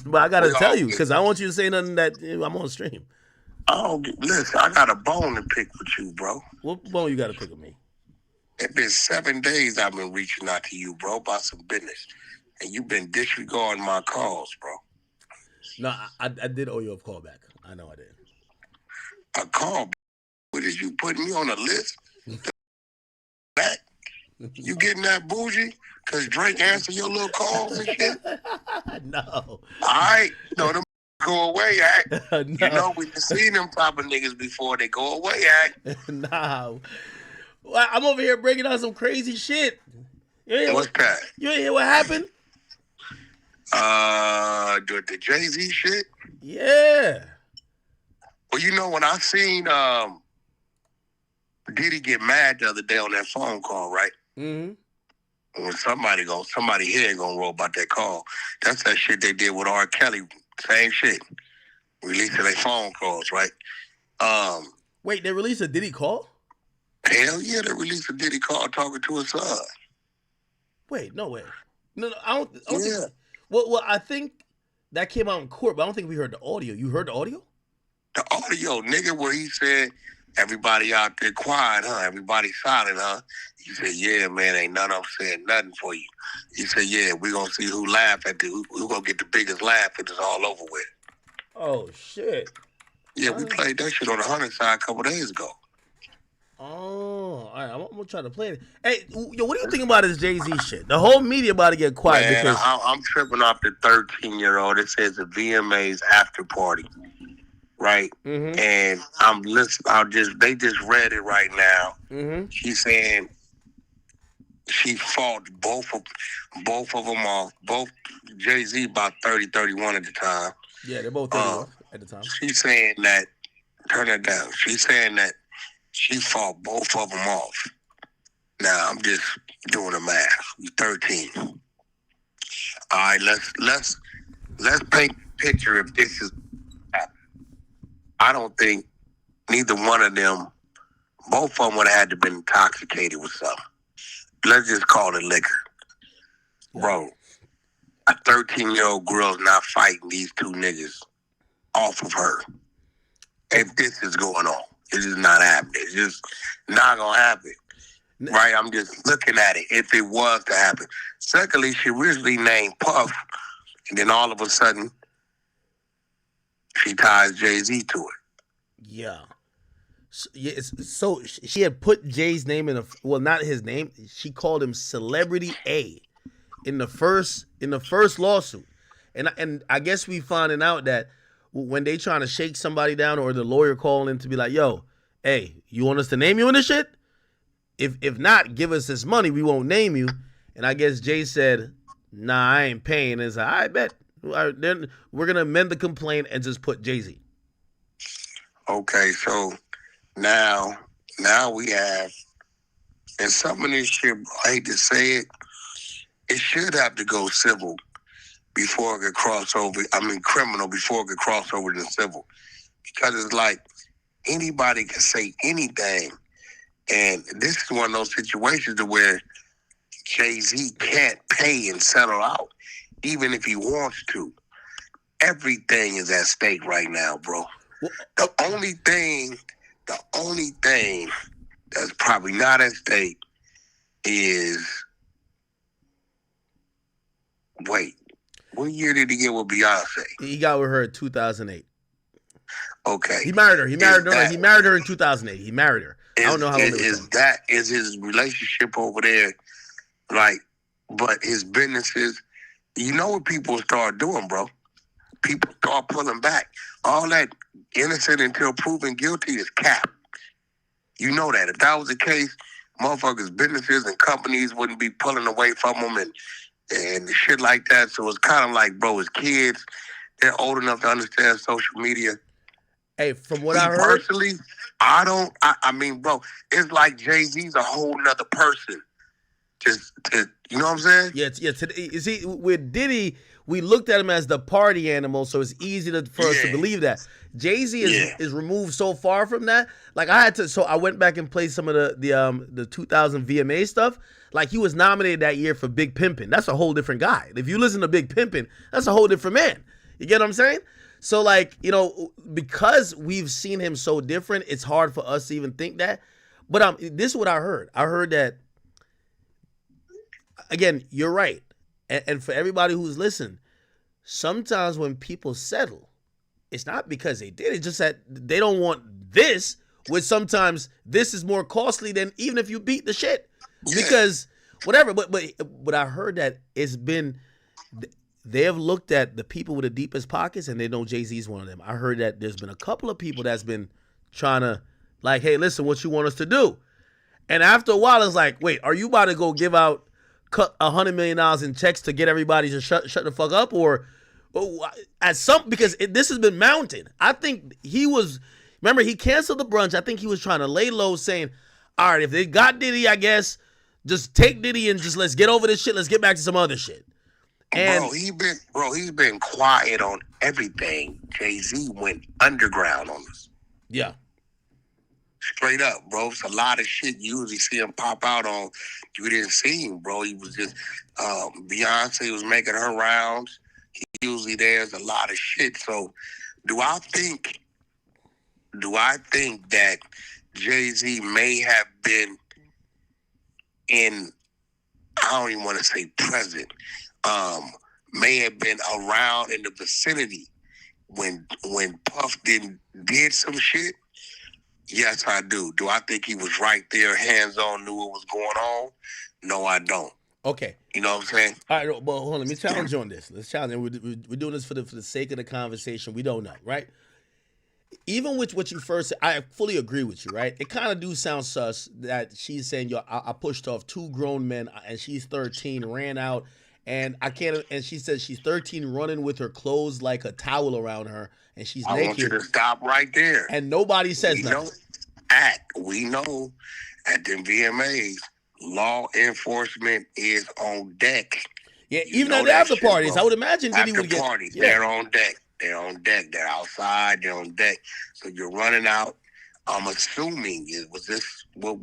But I gotta We tell all you get. because I don't want you to say nothing that I'm on stream. Listen, I got a bone to pick with you, bro. What bone you got to pick with me? It's been 7 days I've been reaching out to you, bro, about some business. And you've been disregarding my calls, bro. No, I did owe you a call back. I know I did. A call, what is you putting me on a list? Back? You getting that bougie? Because Drake answered your little calls and shit? No. All right. No, them go away, act. No. You know, we've seen them type of niggas before. They go away, act. Nah. Well, I'm over here breaking out some crazy shit. What's that? You ain't hear what happened? The Jay-Z shit? Yeah. Well, you know, when I seen Diddy get mad the other day on that phone call, right? Mm-hmm. When somebody here gonna roll about that call. That's that shit they did with R. Kelly. Same shit. Releasing their phone calls, right? Wait, they released a Diddy call? Hell yeah, they released a Diddy call talking to his son. Wait, no way. No, I don't Yeah. think. Well, I think that came out in court, but I don't think we heard the audio. You heard the audio? The audio, nigga, where he said, everybody out there quiet, huh? Everybody silent, huh? He said, yeah, man, ain't none of them saying nothing for you. He said, yeah, we gonna see who laugh at who gonna get the biggest laugh and it's all over with. Oh, shit. Yeah, we played that shit on the 100 side a couple days ago. Oh, all right. I'm gonna try to play it. Hey, yo, what do you think about this Jay-Z shit? The whole media about to get quiet Man, because I'm tripping off the 13-year-old. It says the VMA's after party, right? Mm-hmm. And I'm listening. They just read it right now. Mm-hmm. She's saying she fought both of them off. Both Jay-Z about 30, 31 at the time. Yeah, they're both 31 at the time. She's saying that, turn that down. She's saying that she fought both of them off. Now I'm just doing the math. You're 13. All right, let's paint a picture if this is happening. I don't think neither one of them, both of them would have had to been intoxicated with something. Let's just call it liquor. Yeah. Bro, a 13-year-old girl's not fighting these two niggas off of her. If this is going on, it is not happening. It's just not going to happen. Right? I'm just looking at it if it was to happen. Secondly, she originally named Puff, and then all of a sudden, she ties Jay-Z to it. Yeah. So she had put Jay's name in not his name. She called him Celebrity A in the first lawsuit, and I guess we finding out that when they trying to shake somebody down or the lawyer calling to be like, yo, hey, you want us to name you in this shit? If not, give us this money, we won't name you. And I guess Jay said, nah, I ain't paying. And it's like, I bet. Then we're gonna amend the complaint and just put Jay-Z. Okay, so now we have, and some of this shit, I hate to say it, it should have to go civil before it could cross over. I mean, criminal before it could cross over to civil. Because it's like anybody can say anything. And this is one of those situations to where Jay-Z can't pay and settle out, even if he wants to. Everything is at stake right now, bro. The only thing that's probably not at stake is, wait, what year did he get with Beyonce? He got with her in 2008. Okay. He married her. He married her in 2008. He married her. I don't know how long it was. Is his relationship over there, like, but his businesses, you know what people start doing, bro? People start pulling back. All that innocent until proven guilty is cap. You know that. If that was the case, motherfuckers' businesses and companies wouldn't be pulling away from them and shit like that. So it's kind of like, bro, his kids, they're old enough to understand social media. Hey, from what I heard, personally, I mean, bro, it's like Jay-Z's a whole nother person. You know what I'm saying? Yeah. You see, with Diddy, we looked at him as the party animal, so it's easy for us to believe that. Jay-Z is removed so far from that. Like I went back and played some of the 2000 VMA stuff. Like he was nominated that year for Big Pimpin'. That's a whole different guy. If you listen to Big Pimpin', that's a whole different man. You get what I'm saying? So like, you know, because we've seen him so different, it's hard for us to even think that. But this is what I heard. I heard that, again, you're right. And for everybody who's listening, sometimes when people settle, it's not because they did it, just that they don't want this, which sometimes this is more costly than even if you beat the shit. Because whatever, but I heard that it's been, they have looked at the people with the deepest pockets and they know Jay-Z's one of them. I heard that there's been a couple of people that's been trying to like, hey, listen, what you want us to do? And after a while, it's like, wait, are you about to go give out $100 million in checks to get everybody to shut the fuck up? Or at some, because this has been mounted. I think remember, he canceled the brunch. I think he was trying to lay low saying, all right, if they got Diddy, I guess, just take Diddy and just let's get over this shit. Let's get back to some other shit. And he's been quiet on everything. Jay-Z went underground on us. Yeah. Straight up, bro. It's a lot of shit you usually see him pop out on. You didn't see him, bro. He was just, Beyonce was making her rounds. He usually there's a lot of shit. So do I think that Jay-Z may have been in, I don't even want to say present, may have been around in the vicinity when Puff did some shit? Yes, I do. Do I think he was right there, hands-on, knew what was going on? No, I don't. Okay. You know what I'm saying? All right, well, hold on. Let me challenge you on this. Let's challenge. We're doing this for the sake of the conversation. We don't know, right? Even with what you first said, I fully agree with you, right? It kind of do sound sus that she's saying, yo, I pushed off 2 grown men and she's 13, ran out, and I can't, and she says she's 13 running with her clothes like a towel around her, and she's naked. I want you to stop right there. And nobody says nothing. We know at the VMAs, law enforcement is on deck. Yeah, even at the after parties, bro. I would imagine Diddy would get... After parties, they're on deck. They're on deck. They're outside. They're on deck. So you're running out. I'm assuming was this what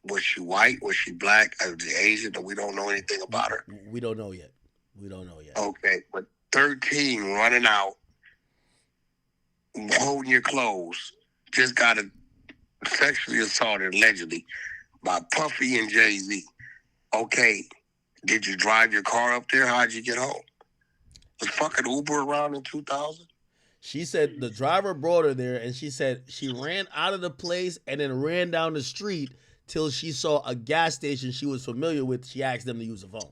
was she white? Was she black? Was she Asian? We don't know anything about her. We don't know yet. Okay, but 13 running out, holding your clothes, just got sexually assaulted allegedly by Puffy and Jay-Z. Okay, did you drive your car up there? How'd you get home? Was fucking Uber around in 2000? She said the driver brought her there, and she said she ran out of the place and then ran down the street till she saw a gas station she was familiar with. She asked them to use the phone.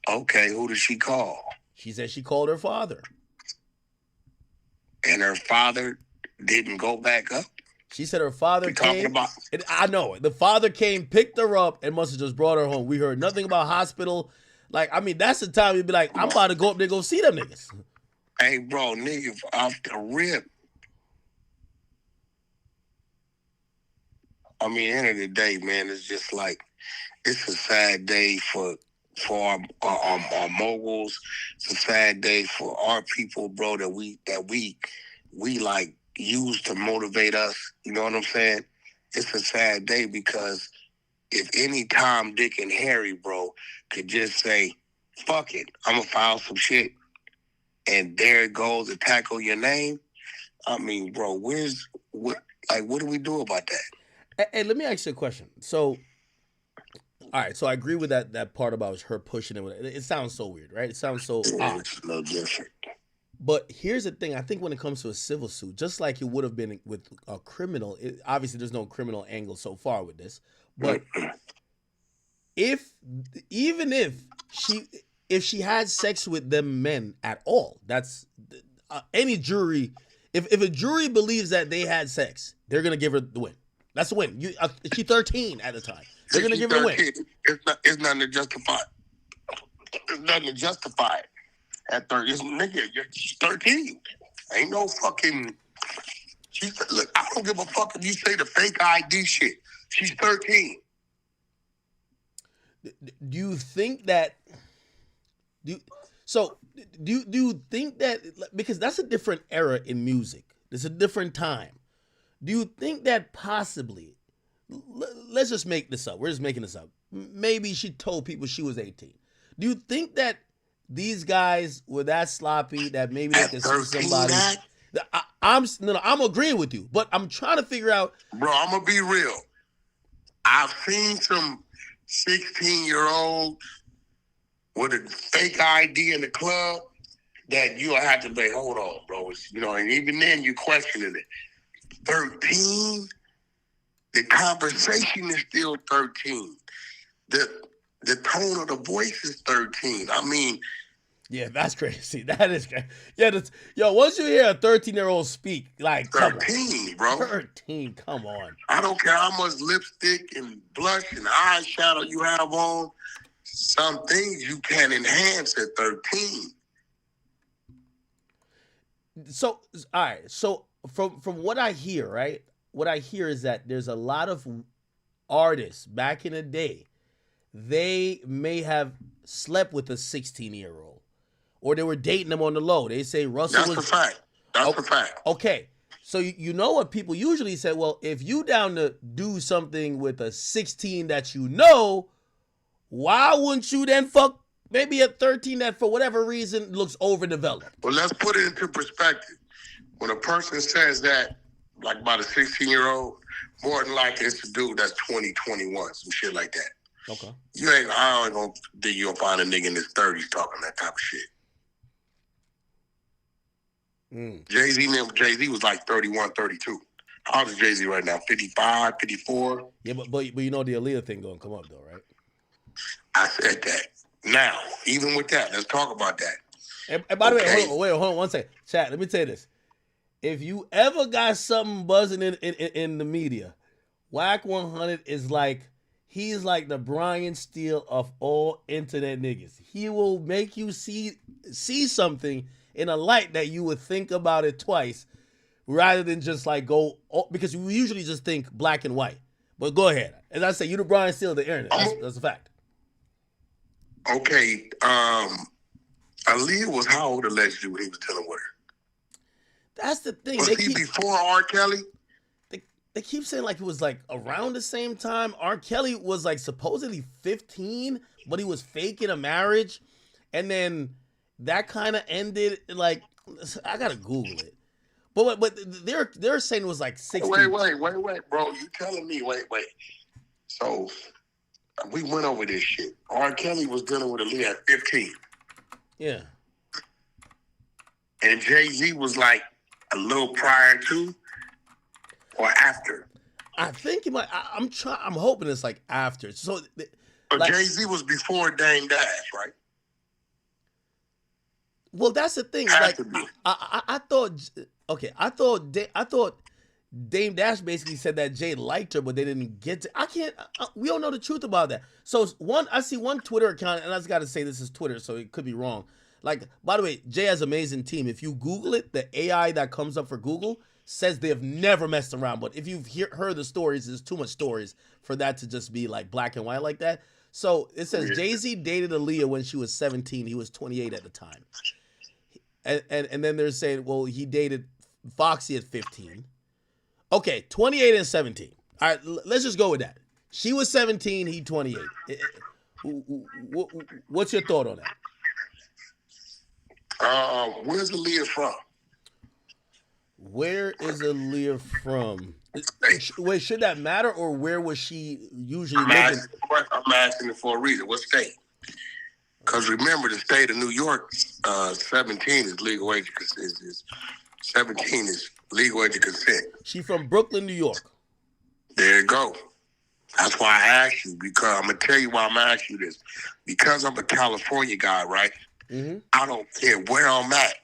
Okay, who did she call? She said she called her father. And her father didn't go back up? She said her father came. I know. The father came, picked her up, and must have just brought her home. We heard nothing about hospital. Like, I mean, that's the time you'd be like, I'm about to go up there and go see them niggas. Hey, bro, nigga, off the rip. I mean, end of the day, man, it's just like, it's a sad day for our moguls. It's a sad day for our people, bro, that we like use to motivate us. You know what I'm saying? It's a sad day because if any Tom, Dick, and Harry, bro, could just say, fuck it, I'm going to file some shit, and there it goes to tackle your name. I mean, bro, what do we do about that? Hey, let me ask you a question. So, all right, so I agree with that part about her pushing it. It sounds so weird, right? It sounds so odd. It's a little different. But here's the thing. I think when it comes to a civil suit, just like it would have been with a criminal, obviously there's no criminal angle so far with this. But even if she had sex with them men at all, that's any jury. If a jury believes that they had sex, they're gonna give her the win. That's the win. She's 13 at the time. They're gonna give her the win. It's nothing to justify. It's nothing to justify it. At 30, she's 13. Ain't no fucking. Look, I don't give a fuck if you say the fake ID shit. She's 13. Do you think that Do you, so do you think that, because that's a different era in music, it's a different time. Do you think that possibly, let's just make this up. We're just making this up. Maybe she told people she was 18. Do you think that these guys were that sloppy that maybe they At could see 13, somebody? I'm agreeing with you, but I'm trying to figure out. Bro, I'm gonna be real. I've seen some 16-year-olds with a fake ID in the club that you'll have to be, hold on, bro. And even then you're questioning it. 13, the conversation is still 13. The tone of the voice is 13. I mean, yeah, that's crazy. That is crazy. Yeah, once you hear a 13-year-old speak, like, 13, bro. 13, come on. I don't care how much lipstick and blush and eyeshadow you have on. Some things you can enhance at 13. So, all right. So, from what I hear, right? What I hear is that there's a lot of artists back in the day, they may have slept with a 16-year-old, or they were dating them on the low. They say Russell was. That's a fact. That's a fact. Okay. So you know what people usually say? Well, if you down to do something with a 16 that you know, why wouldn't you then fuck maybe a 13 that for whatever reason looks overdeveloped? Well, let's put it into perspective. When a person says that, like about a 16-year-old, more than likely it's a dude that's 20, 21, some shit like that. Okay. I ain't gonna think you'll find a nigga in his 30s talking that type of shit. Jay-Z was like 31, 32. How old is Jay-Z right now? 55, 54? Yeah, but you know the Aaliyah thing gonna come up though, right? I said that. Now, even with that, let's talk about that. And by the way, hold on one second. Chat, let me tell you this. If you ever got something buzzing in the media, Wack100 is like, he's like the Brian Steele of all internet niggas. He will make you see something in a light that you would think about it twice, rather than just like go, because we usually just think black and white. But go ahead. As I say, you the Brian Steele of the internet. That's a fact. Okay. Aaliyah was how old allegedly when he was dealing with her? That's the thing. Was he before R. Kelly? They keep saying like it was like around the same time. R. Kelly was like supposedly 15, but he was faking a marriage. And then that kind of ended, like, I gotta Google it. But they're saying it was like 16. Wait, bro. You telling me, wait. So we went over this shit. R. Kelly was dealing with Aaliyah at 15. Yeah. And Jay-Z was like a little prior to or after? I think it might. I'm hoping it's like after. So like, Jay-Z was before Dame Dash, right? Well, that's the thing. Like, I thought. Okay, I thought Dame Dash basically said that Jay liked her, but they didn't get to. We don't know the truth about that. So I see one Twitter account, and I just got to say this is Twitter, so it could be wrong. Like, by the way, Jay has an amazing team. If you Google it, the AI that comes up for Google says they have never messed around. But if you've heard the stories, there's too much stories for that to just be like black and white like that. So it says Jay-Z dated Aaliyah when she was 17. He was 28 at the time. And then they're saying, well, he dated Foxy at 15. Okay, 28 and 17. All right, let's just go with that. She was 17, he 28. What's your thought on that? Where's Aaliyah from? Where is Aaliyah from? Wait, should that matter, or where was she usually living? I'm asking it for a reason. What state? Because remember, the state of New York, 17 is legal age of consent. 17 is legal age of consent. She from Brooklyn, New York. There you go. That's why I asked you, because I'm going to tell you why I'm asking you this. Because I'm a California guy, right? Mm-hmm. I don't care where I'm at.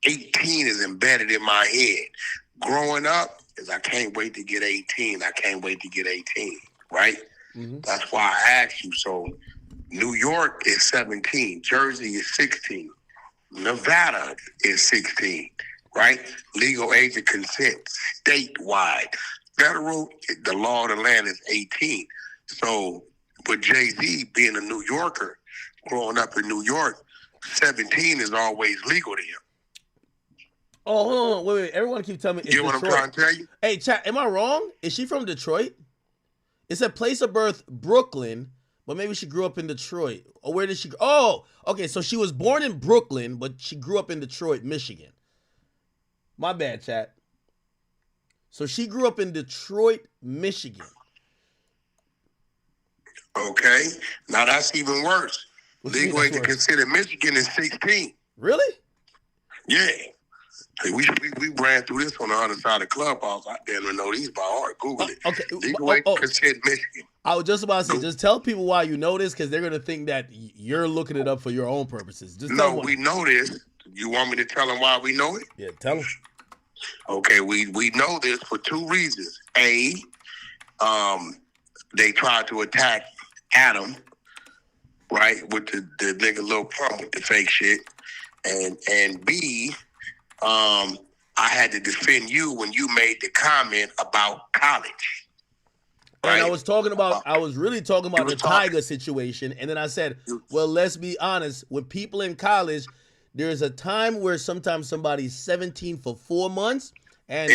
18 is embedded in my head. Growing up is I can't wait to get 18. I can't wait to get 18, right? Mm-hmm. That's why I asked you. So New York is 17. Jersey is 16. Nevada is 16, right? Legal age of consent statewide. Federal, the law of the land is 18. So with Jay-Z being a New Yorker, growing up in New York, 17 is always legal to him. Oh, hold on, wait. Everyone keep telling me it's You know what I'm Detroit. trying to tell you? Hey, chat, am I wrong? Is she from Detroit? It said place of birth Brooklyn, but maybe she grew up in Detroit. Or where did she? Oh, okay. So she was born in Brooklyn, but she grew up in Detroit, Michigan. My bad, chat. So she grew up in Detroit, Michigan. Okay. Now that's even worse. Legal age to worse? consider Michigan is 16. Really? Yeah. Hey, we ran through this on the other side of the clubhouse. I didn't know these by heart. Google it. Okay. Legal age to consider Michigan. I was just about to say, just tell people why you know this, because they're going to think that you're looking it up for your own purposes. Just tell them we know this. You want me to tell them why we know it? Yeah, tell them. Okay, we know this for two reasons. A, they tried to attack Adam, right, with the nigga Lil Pump with the fake shit. And B, I had to defend you when you made the comment about college. Right? And I was really talking about the Tiger situation. And then I said, well, let's be honest. With people in college, there's a time where sometimes somebody's 17 for 4 months. And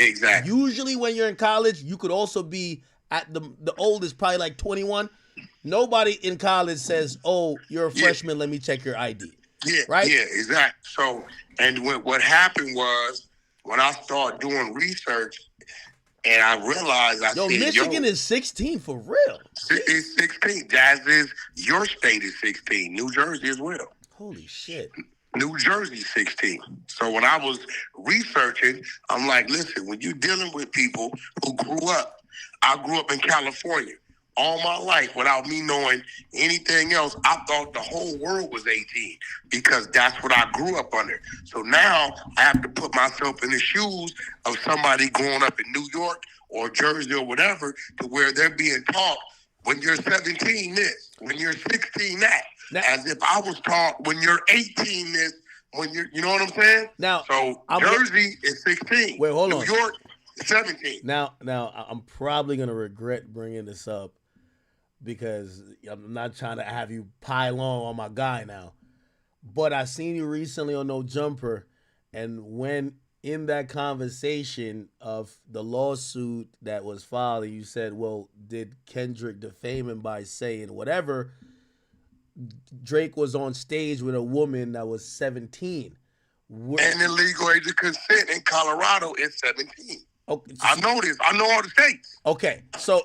usually when you're in college, you could also be at the oldest, probably like 21. Nobody in college says, oh, you're a freshman, let me check your ID. Yeah, right? Yeah, exactly. So, and what happened was, when I started doing research, and I realized, Michigan is 16 for real. It's 16. Jazz is, your state is 16. New Jersey as well. Holy shit. New Jersey 16. So when I was researching, I'm like, listen, when you're dealing with people who grew up, I grew up in California all my life without me knowing anything else. I thought the whole world was 18 because that's what I grew up under. So now I have to put myself in the shoes of somebody growing up in New York or Jersey or whatever, to where they're being taught when you're 17 this, when you're 16 that. Now, as if I was taught when you're 18 this, when you're, you know what I'm saying? Now, so Jersey is 16. Wait, hold on. New York is 17. Now I'm probably gonna regret bringing this up, because I'm not trying to have you pile on my guy now. But I seen you recently on No Jumper, and when in that conversation of the lawsuit that was filed, you said, well, did Kendrick defame him by saying whatever? Drake was on stage with a woman that was 17. And the legal age of consent in Colorado is 17. Okay, I know this. I know all the states. Okay, so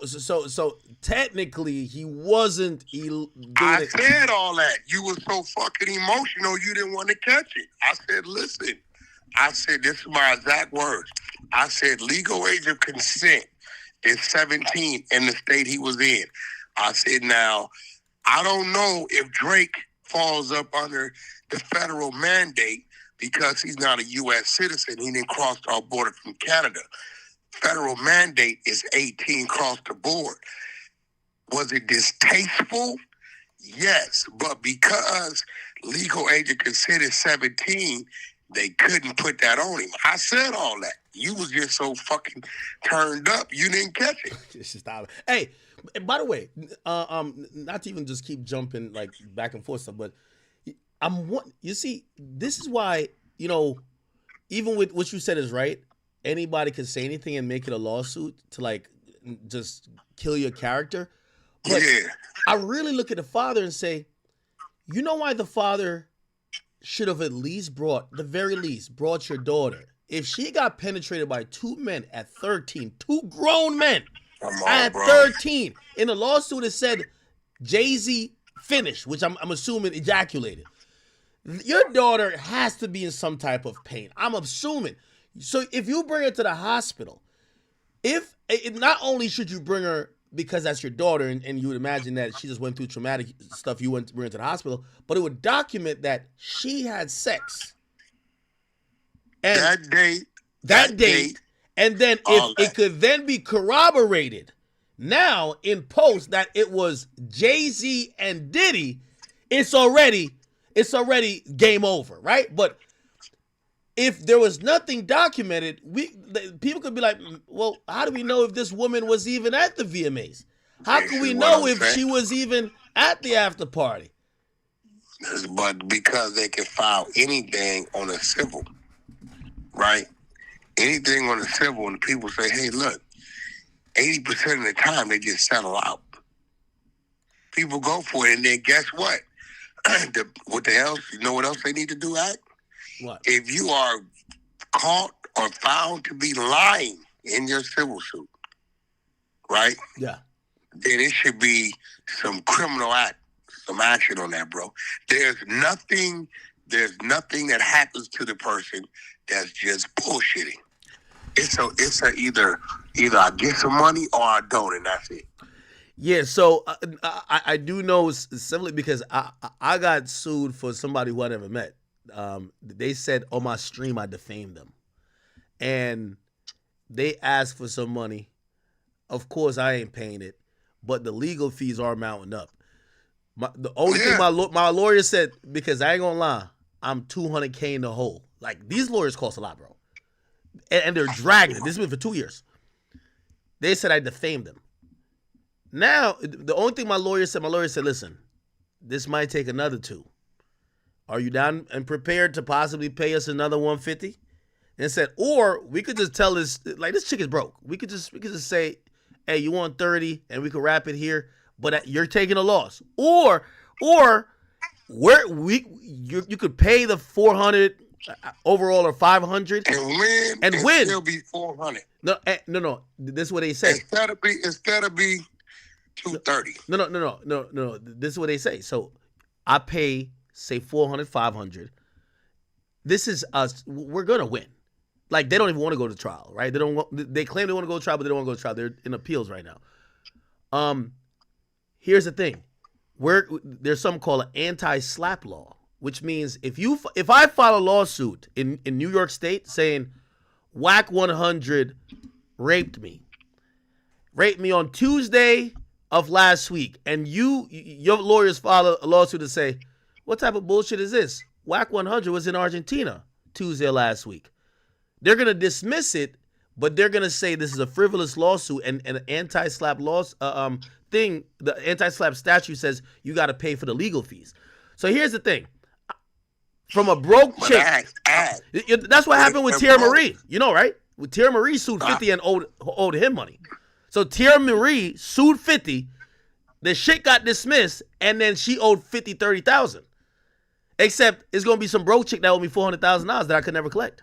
technically he wasn't. I said all that. You were so fucking emotional, you didn't want to catch it. I said, listen. I said, this is my exact words. I said, legal age of consent is 17 in the state he was in. I said, now, I don't know if Drake falls up under the federal mandate because he's not a U.S. citizen. He didn't cross our border from Canada. Federal mandate is 18 across the board. Was it distasteful? Yes, but because legal age of consent is 17, they couldn't put that on him. I said all that. You was just so fucking turned up, you didn't catch it. Hey, by the way, not to even just keep jumping like back and forth stuff, but you see, this is why, even with what you said is right. Anybody can say anything and make it a lawsuit to like just kill your character. But yeah. I really look at the father and say, you know why the father should have at least brought your daughter. If she got penetrated by two men at 13, two grown men at 13, in the lawsuit it said Jay-Z finished, which I'm assuming ejaculated. Your daughter has to be in some type of pain. I'm assuming. So if you bring her to the hospital, not only should you bring her because that's your daughter and you would imagine that she just went through traumatic stuff, you went to bring her to the hospital, but it would document that she had sex. And that date, and then if it could then be corroborated now in post that it was Jay-Z and Diddy, it's already game over, right? But if there was nothing documented, people could be like, well, how do we know if this woman was even at the VMAs? How can we know if she was even at the after party? but because they can file anything on a civil, right? Anything on a civil, and people say, hey, look, 80% of the time they just settle out. People go for it, and then guess what? What the hell? You know what else they need to do, Act? What? If you are caught or found to be lying in your civil suit, right? Yeah. Then it should be some criminal some action on that, bro. There's nothing that happens to the person that's just bullshitting. It's a either I get some money or I don't, and that's it. Yeah, so I do know simply because I got sued for somebody who I never met. They said on my stream I defamed them, and they asked for some money. Of course, I ain't paying it, but the legal fees are mounting up. The only thing my lawyer said, because I ain't gonna lie, I'm $200K in the hole. Like, these lawyers cost a lot, bro, and they're dragging it. This has been for 2 years. They said I defamed them. Now, the only thing my lawyer said, listen, this might take another 2. Are you down and prepared to possibly pay us another $150? And said, or we could just tell this, like, this chick is broke. We could just say, hey, you want 30 and we could wrap it here, but you're taking a loss. Or you could pay the 400 overall or 500 and win. It'll be 400. No. This is what they say. Instead of be 230. No. This is what they say. So I pay, say, 400, 500. This is us. We're gonna win. Like, they don't even want to go to trial, right? They claim they want to go to trial, but they don't want to go to trial. They're in appeals right now. Here's the thing. There's something called an anti-SLAPP law, which means if I file a lawsuit in New York State saying Wack100 raped me on Tuesday of last week, and your lawyers file a lawsuit to say, what type of bullshit is this? Wack100 was in Argentina Tuesday of last week. They're going to dismiss it, but they're going to say this is a frivolous lawsuit, and an anti-SLAPP thing, the anti-SLAPP statute says you got to pay for the legal fees. So here's the thing. From a broke chick, that's what happened with Tierra Marie. You know, right? With Tierra Marie sued 50 and owed him money. So Tierra Marie sued 50, the shit got dismissed, and then she owed 50, 30,000. Except it's going to be some broke chick that owed me $400,000 that I could never collect.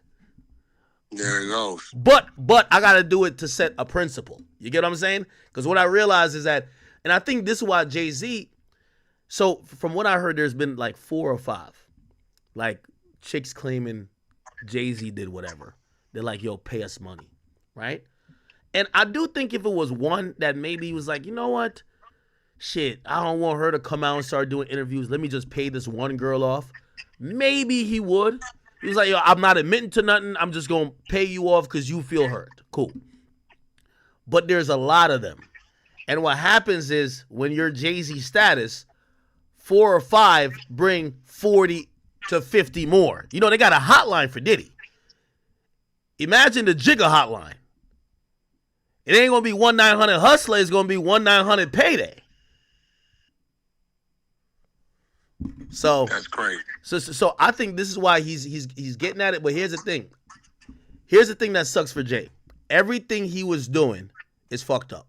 There it goes. But I got to do it to set a principle. You get what I'm saying? Because what I realized is that, and I think this is why Jay-Z, so from what I heard, there's been like 4 or 5, like, chicks claiming Jay-Z did whatever. They're like, yo, pay us money, right? And I do think if it was one that maybe was like, you know what? Shit, I don't want her to come out and start doing interviews. Let me just pay this one girl off. Maybe he would. He was like, yo, I'm not admitting to nothing. I'm just going to pay you off because you feel hurt. Cool. But there's a lot of them. And what happens is when you're Jay-Z status, 4 or 5 bring 40 to 50 more. You know, they got a hotline for Diddy. Imagine the Jigga hotline. It ain't going to be 1-900 Hustler. It's going to be 1-900 Payday. So that's great. So I think this is why he's getting at it. But here's the thing. Here's the thing that sucks for Jay. Everything he was doing is fucked up.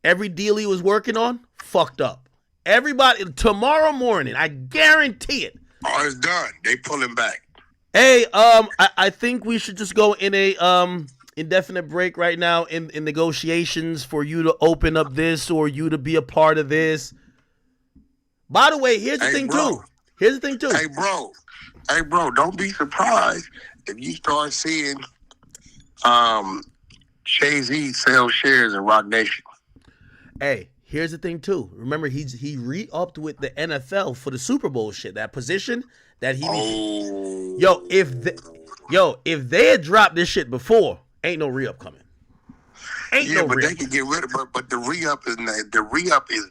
Every deal he was working on, fucked up. Everybody, tomorrow morning, I guarantee it. Oh, it's done. They pulling back. Hey, I think we should just go in a indefinite break right now in negotiations for you to open up this or you to be a part of this. By the way, here's the thing too. Hey, bro, don't be surprised if you start seeing Jay-Z sell shares in Rock Nation. Hey, here's the thing too. Remember, he re-upped with the NFL for the Super Bowl shit. That position that he needs. If they had dropped this shit before, ain't no re-up coming. They can get rid of it. But the re-up is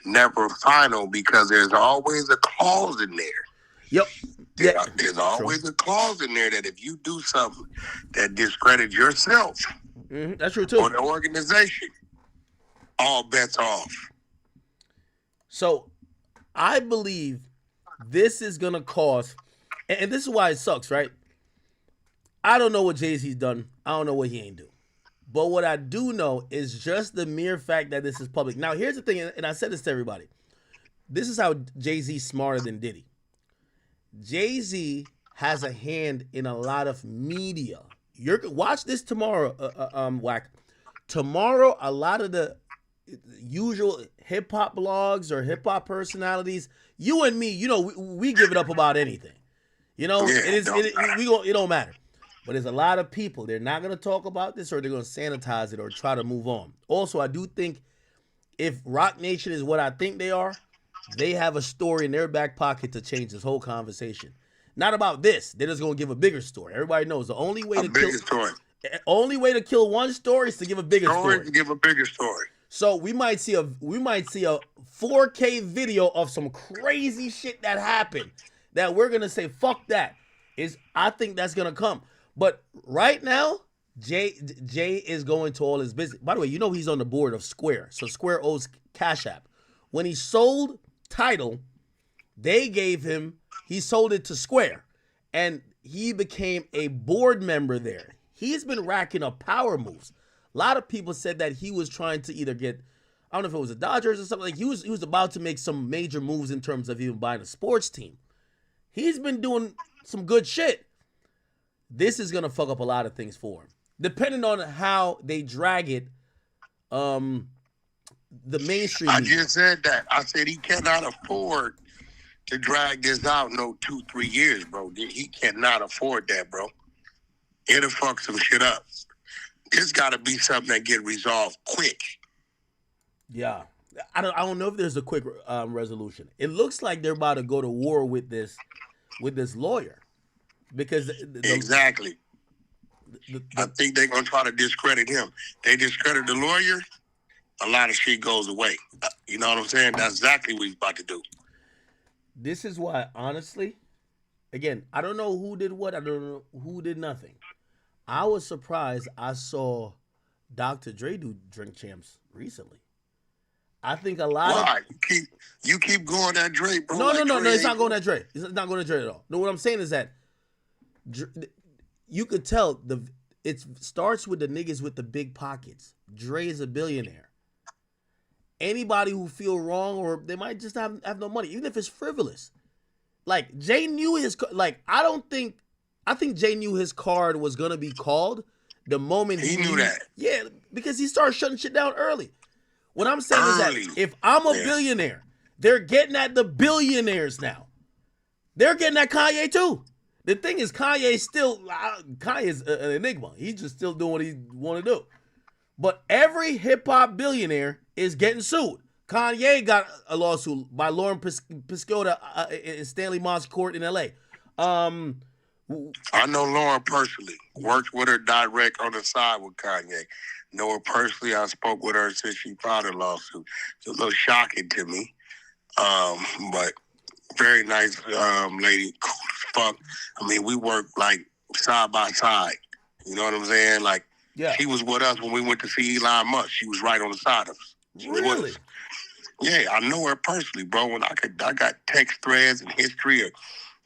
never final because there's always a clause in there. Yep. There's always a clause in there that if you do something that discredits yourself, that's true too, or the organization, all bets off. So I believe this is gonna cause, and this is why it sucks, right? I don't know what Jay-Z's done. I don't know what he ain't do. But what I do know is just the mere fact that this is public. Now, here's the thing, and I said this to everybody. This is how Jay-Z's smarter than Diddy. Jay-Z has a hand in a lot of media. You're watch this tomorrow, Wack. Tomorrow, a lot of the usual hip hop blogs or hip hop personalities, you and me, you know, we give it up about anything. You know, Yeah, it don't matter. But there's a lot of people, they're not going to talk about this, or they're going to sanitize it or try to move on. Also, I do think if Rock Nation is what I think they are, they have a story in their back pocket to change this whole conversation. Not about this. They're just going to give a bigger story. Everybody knows the only way to kill one story is to give a bigger story. To give a bigger story. So we might see a 4K video of some crazy shit that happened that we're going to say fuck that. I think that's going to come. But right now, Jay is going to all his business. By the way, you know he's on the board of Square. So Square owes Cash App. When he sold Tidal, he sold it to Square. And he became a board member there. He's been racking up power moves. A lot of people said that he was trying to either get, I don't know if it was the Dodgers or something. Like he was about to make some major moves in terms of even buying a sports team. He's been doing some good shit. This is gonna fuck up a lot of things for him, depending on how they drag it. The mainstream. I just said that. I said he cannot afford to drag this out no 2-3 years, bro. He cannot afford that, bro. It'll fuck some shit up. This got to be something that get resolved quick. Yeah, I don't know if there's a quick resolution. It looks like they're about to go to war with this lawyer. Because exactly. I think they're going to try to discredit him. They discredit the lawyer, a lot of shit goes away. You know what I'm saying? That's exactly what he's about to do. This is why, honestly, again, I don't know who did what. I don't know who did nothing. I was surprised I saw Dr. Dre do Drink Champs recently. I think a lot of... You keep going that Dre, bro. No, it's not going that Dre. It's not going to Dre at all. No, what I'm saying is that you could tell it starts with the niggas with the big pockets. Dre is a billionaire. Anybody who feel wrong, or they might just have no money, even if it's frivolous. Like Jay knew I think Jay knew his card was gonna be called the moment he knew that. Yeah, because he started shutting shit down early. What I'm saying is that if I'm a billionaire, they're getting at the billionaires now. They're getting at Kanye too. The thing is, Kanye's an enigma. He's just still doing what he want to do. But every hip-hop billionaire is getting sued. Kanye got a lawsuit by Lauren Piscota in Stanley Moss Court in L.A. I know Lauren personally. Worked with her direct on the side with Kanye. Know her personally. I spoke with her since she filed a lawsuit. It's a little shocking to me. But very nice lady. Cool as fuck. I mean, we worked like side by side. You know what I'm saying? Like, yeah. She was with us when we went to see Elon Musk. She was right on the side of us. Really? Yeah, I know her personally, bro. And I got text threads and history of,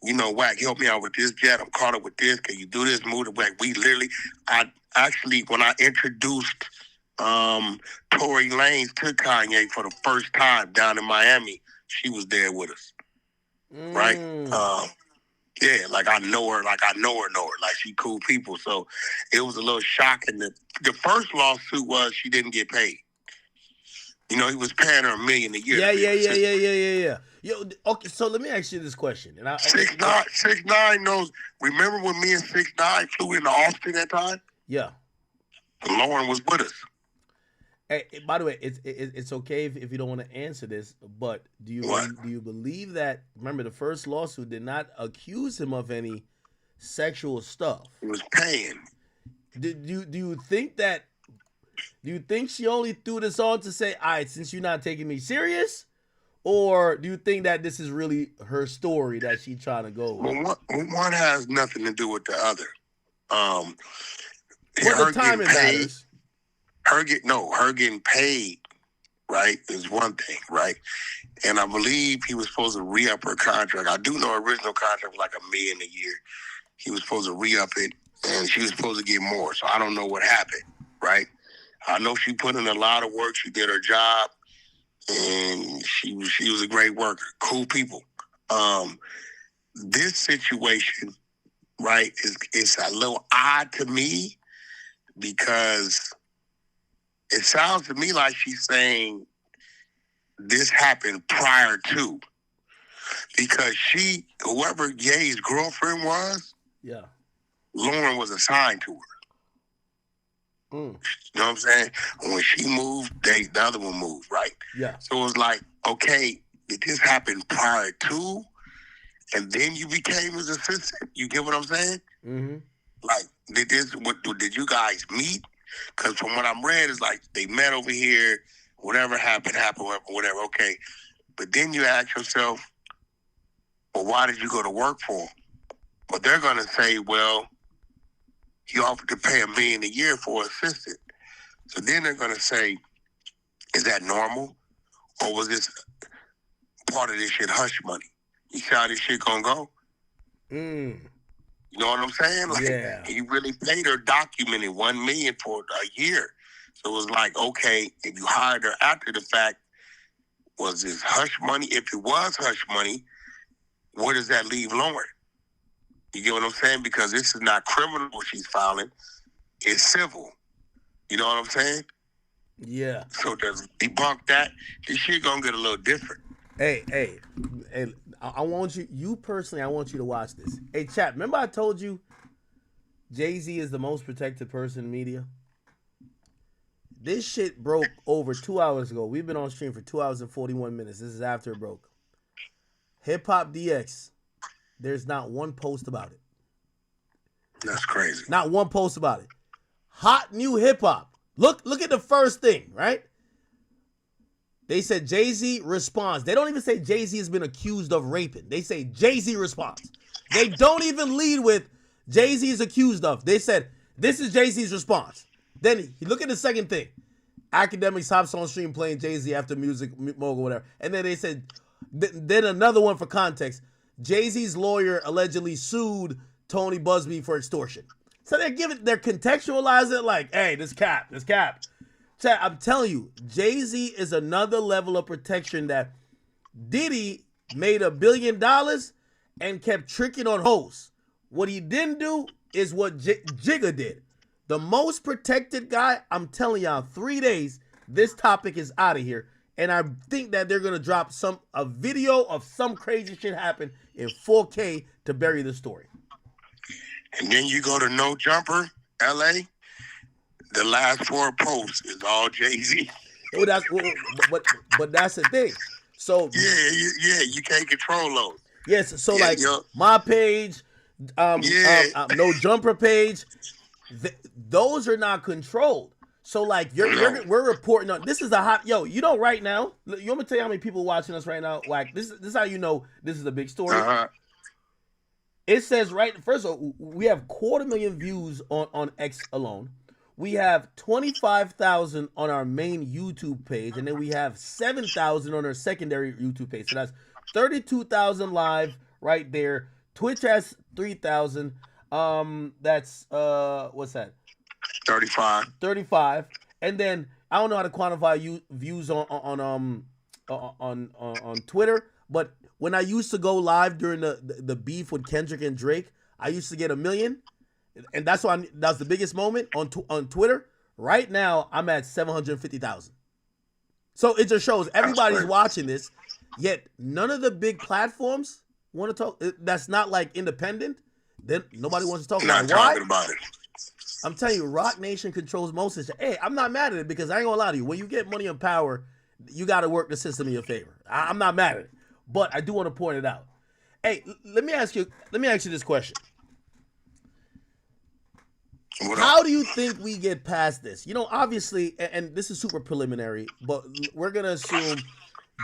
you know, Wack, help me out with this jet. I'm caught up with this. Can you do this? Move the Wack. When I introduced Tory Lanez to Kanye for the first time down in Miami, she was there with us. Right? Yeah, like I know her. Like she cool people. So it was a little shocking. The first lawsuit was she didn't get paid. You know, he was paying her $1 million a year. Yeah. Yo, okay, so let me ask you this question. And 6ix9ine knows. Remember when me and 6ix9ine flew into Austin that time? Yeah. Lauren was with us. Hey, by the way, it's okay if you don't want to answer this, but do you believe that? Remember, the first lawsuit did not accuse him of any sexual stuff. He was paying. Do you think that? Do you think she only threw this on to say, "All right, since you're not taking me serious," or do you think that this is really her story that she's trying to go with? Well, one has nothing to do with the other. The timing matters. Her getting paid right, is one thing, right? And I believe he was supposed to re-up her contract. I do know her original contract was like $1 million a year. He was supposed to re-up it, and she was supposed to get more. So I don't know what happened, right? I know she put in a lot of work. She did her job, and she was a great worker. Cool people. This situation, right, is a little odd to me because it sounds to me like she's saying this happened prior to, because whoever Ye's girlfriend was, yeah, Lauren was assigned to her. You know what I'm saying? When she moved, the other one moved, right? Yeah. So it was like, okay, did this happen prior to, and then you became his assistant? You get what I'm saying? Mm-hmm. Like, did you guys meet? Because from what I'm read, it's like they met over here. Whatever happened, whatever. Okay, but then you ask yourself, well, why did you go to work for him? Well, they're gonna say, well, he offered to pay $1 million a year for an assistant. So then they're gonna say, is that normal, or was this part of this shit hush money? You see how this shit gonna go? You know what I'm saying? Like, yeah. He really paid her, documented $1 million for a year. So it was like, okay, if you hired her after the fact, was this hush money? If it was hush money, where does that leave Lauren? You get what I'm saying? Because this is not criminal what she's filing. It's civil. You know what I'm saying? Yeah. So to debunk that, this shit gonna get a little different. Hey, I want you personally, I want you to watch this. Hey, chat, remember I told you Jay-Z is the most protected person in media? This shit broke over 2 hours ago. We've been on stream for 2 hours and 41 minutes. This is after it broke. Hip Hop DX, there's not one post about it. That's crazy. Not one post about it. Hot new hip hop. Look at the first thing, right? They said Jay-Z responds. They don't even say Jay-Z has been accused of raping. They say Jay-Z responds. They don't even lead with Jay-Z is accused of. They said, this is Jay-Z's response. Then you look at the second thing. Akademiks hops on stream playing Jay-Z after music, Mogul, whatever. And then they said, then another one for context. Jay-Z's lawyer allegedly sued Tony Busby for extortion. So they're contextualizing it like, hey, this cap. Chat, I'm telling you, Jay-Z is another level of protection that Diddy made $1 billion and kept tricking on hoes. What he didn't do is what Jigga did. The most protected guy, I'm telling y'all, 3 days, this topic is out of here. And I think that they're going to drop a video of some crazy shit happen in 4K to bury the story. And then you go to No Jumper, LA. The last 4 posts is all Jay-Z. But that's the thing. So yeah, you can't control those. Yes, so my page, No Jumper page, those are not controlled. So like we're reporting on this is a hot right now. You want me to tell you how many people watching us right now? Like this is how you know this is a big story. It says first of all, we have 250,000 views on X alone. We have 25,000 on our main YouTube page, and then we have 7,000 on our secondary YouTube page. So that's 32,000 live right there. Twitch has 3,000. That's what's that? 35. And then I don't know how to quantify views on Twitter, but when I used to go live during the beef with Kendrick and Drake, I used to get 1 million. And that's the biggest moment on Twitter. Right now, I'm at 750,000. So it just shows everybody's watching this, yet none of the big platforms want to talk. That's not like independent. Then nobody wants to talk about it. Why? About it. I'm telling you, Rock Nation controls most of this. Hey, I'm not mad at it because I ain't gonna lie to you. When you get money and power, you got to work the system in your favor. I'm not mad at it, but I do want to point it out. Hey, let me ask you this question. How do you think we get past this? Obviously, and this is super preliminary, but we're going to assume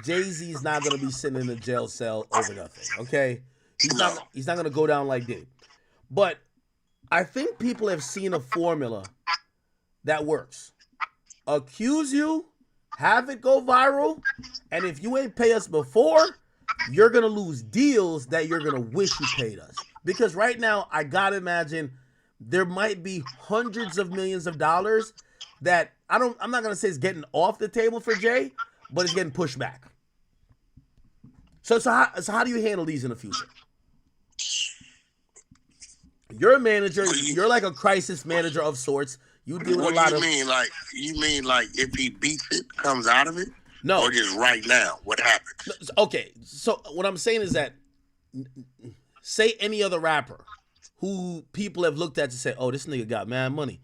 Jay-Z's not going to be sitting in a jail cell over nothing, okay? He's not going to go down like Diddy. But I think people have seen a formula that works. Accuse you, have it go viral, and if you ain't pay us before, you're gonna lose deals that you're gonna wish you paid us. Because right now, I gotta imagine there might be hundreds of millions of dollars that I'm not gonna say it's getting off the table for Jay, but it's getting pushed back. So how do you handle these in the future? You're a manager. You're like a crisis manager of sorts. You deal with a lot of. You mean like if he beats it, comes out of it? No. Or just right now, what happens? Okay, so what I'm saying is that, say any other rapper who people have looked at to say, oh, this nigga got mad money.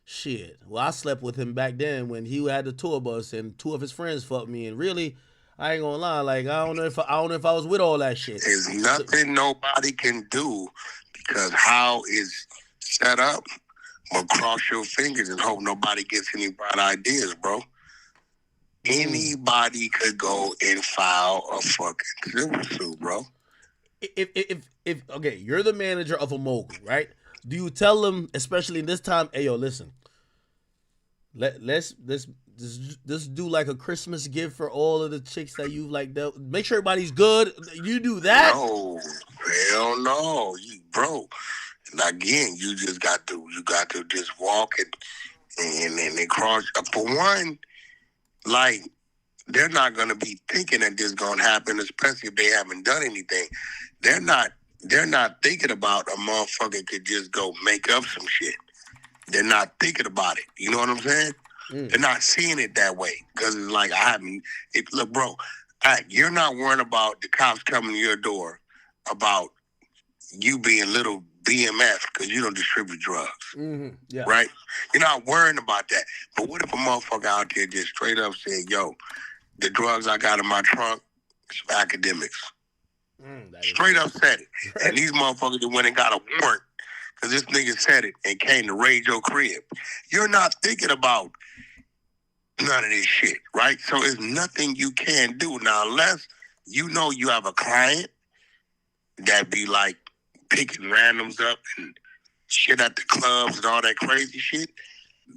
Shit. Well, I slept with him back then when he had the tour bus and two of his friends fucked me, and really, I ain't gonna lie, like I don't know if I was with all that shit. There's nothing nobody can do because how it's set up. But cross your fingers and hope nobody gets any bright ideas, bro. Anybody could go and file a fucking civil suit, bro. If okay, you're the manager of a mogul, right? Do you tell them, especially in this time, hey yo, listen, let's do like a Christmas gift for all of the chicks that you've like dealt. Make sure everybody's good. You do that? No, hell no, bro. And again, you got to just walk and cross. For one, like they're not gonna be thinking that this is gonna happen, especially if they haven't done anything. They're not thinking about a motherfucker could just go make up some shit. They're not thinking about it. You know what I'm saying? They're not seeing it that way because it's like look, bro, you're not worrying about the cops coming to your door about you being little BMF because you don't distribute drugs, yeah. Right? You're not worrying about that. But what if a motherfucker out there just straight up said, yo, the drugs I got in my trunk is Akademiks. Straight up said it. Right. And these motherfuckers that went and got a warrant because this nigga said it and came to raid your crib. You're not thinking about none of this shit, right? So there's nothing you can do. Now, unless you know you have a client that be like, picking randoms up and shit at the clubs and all that crazy shit,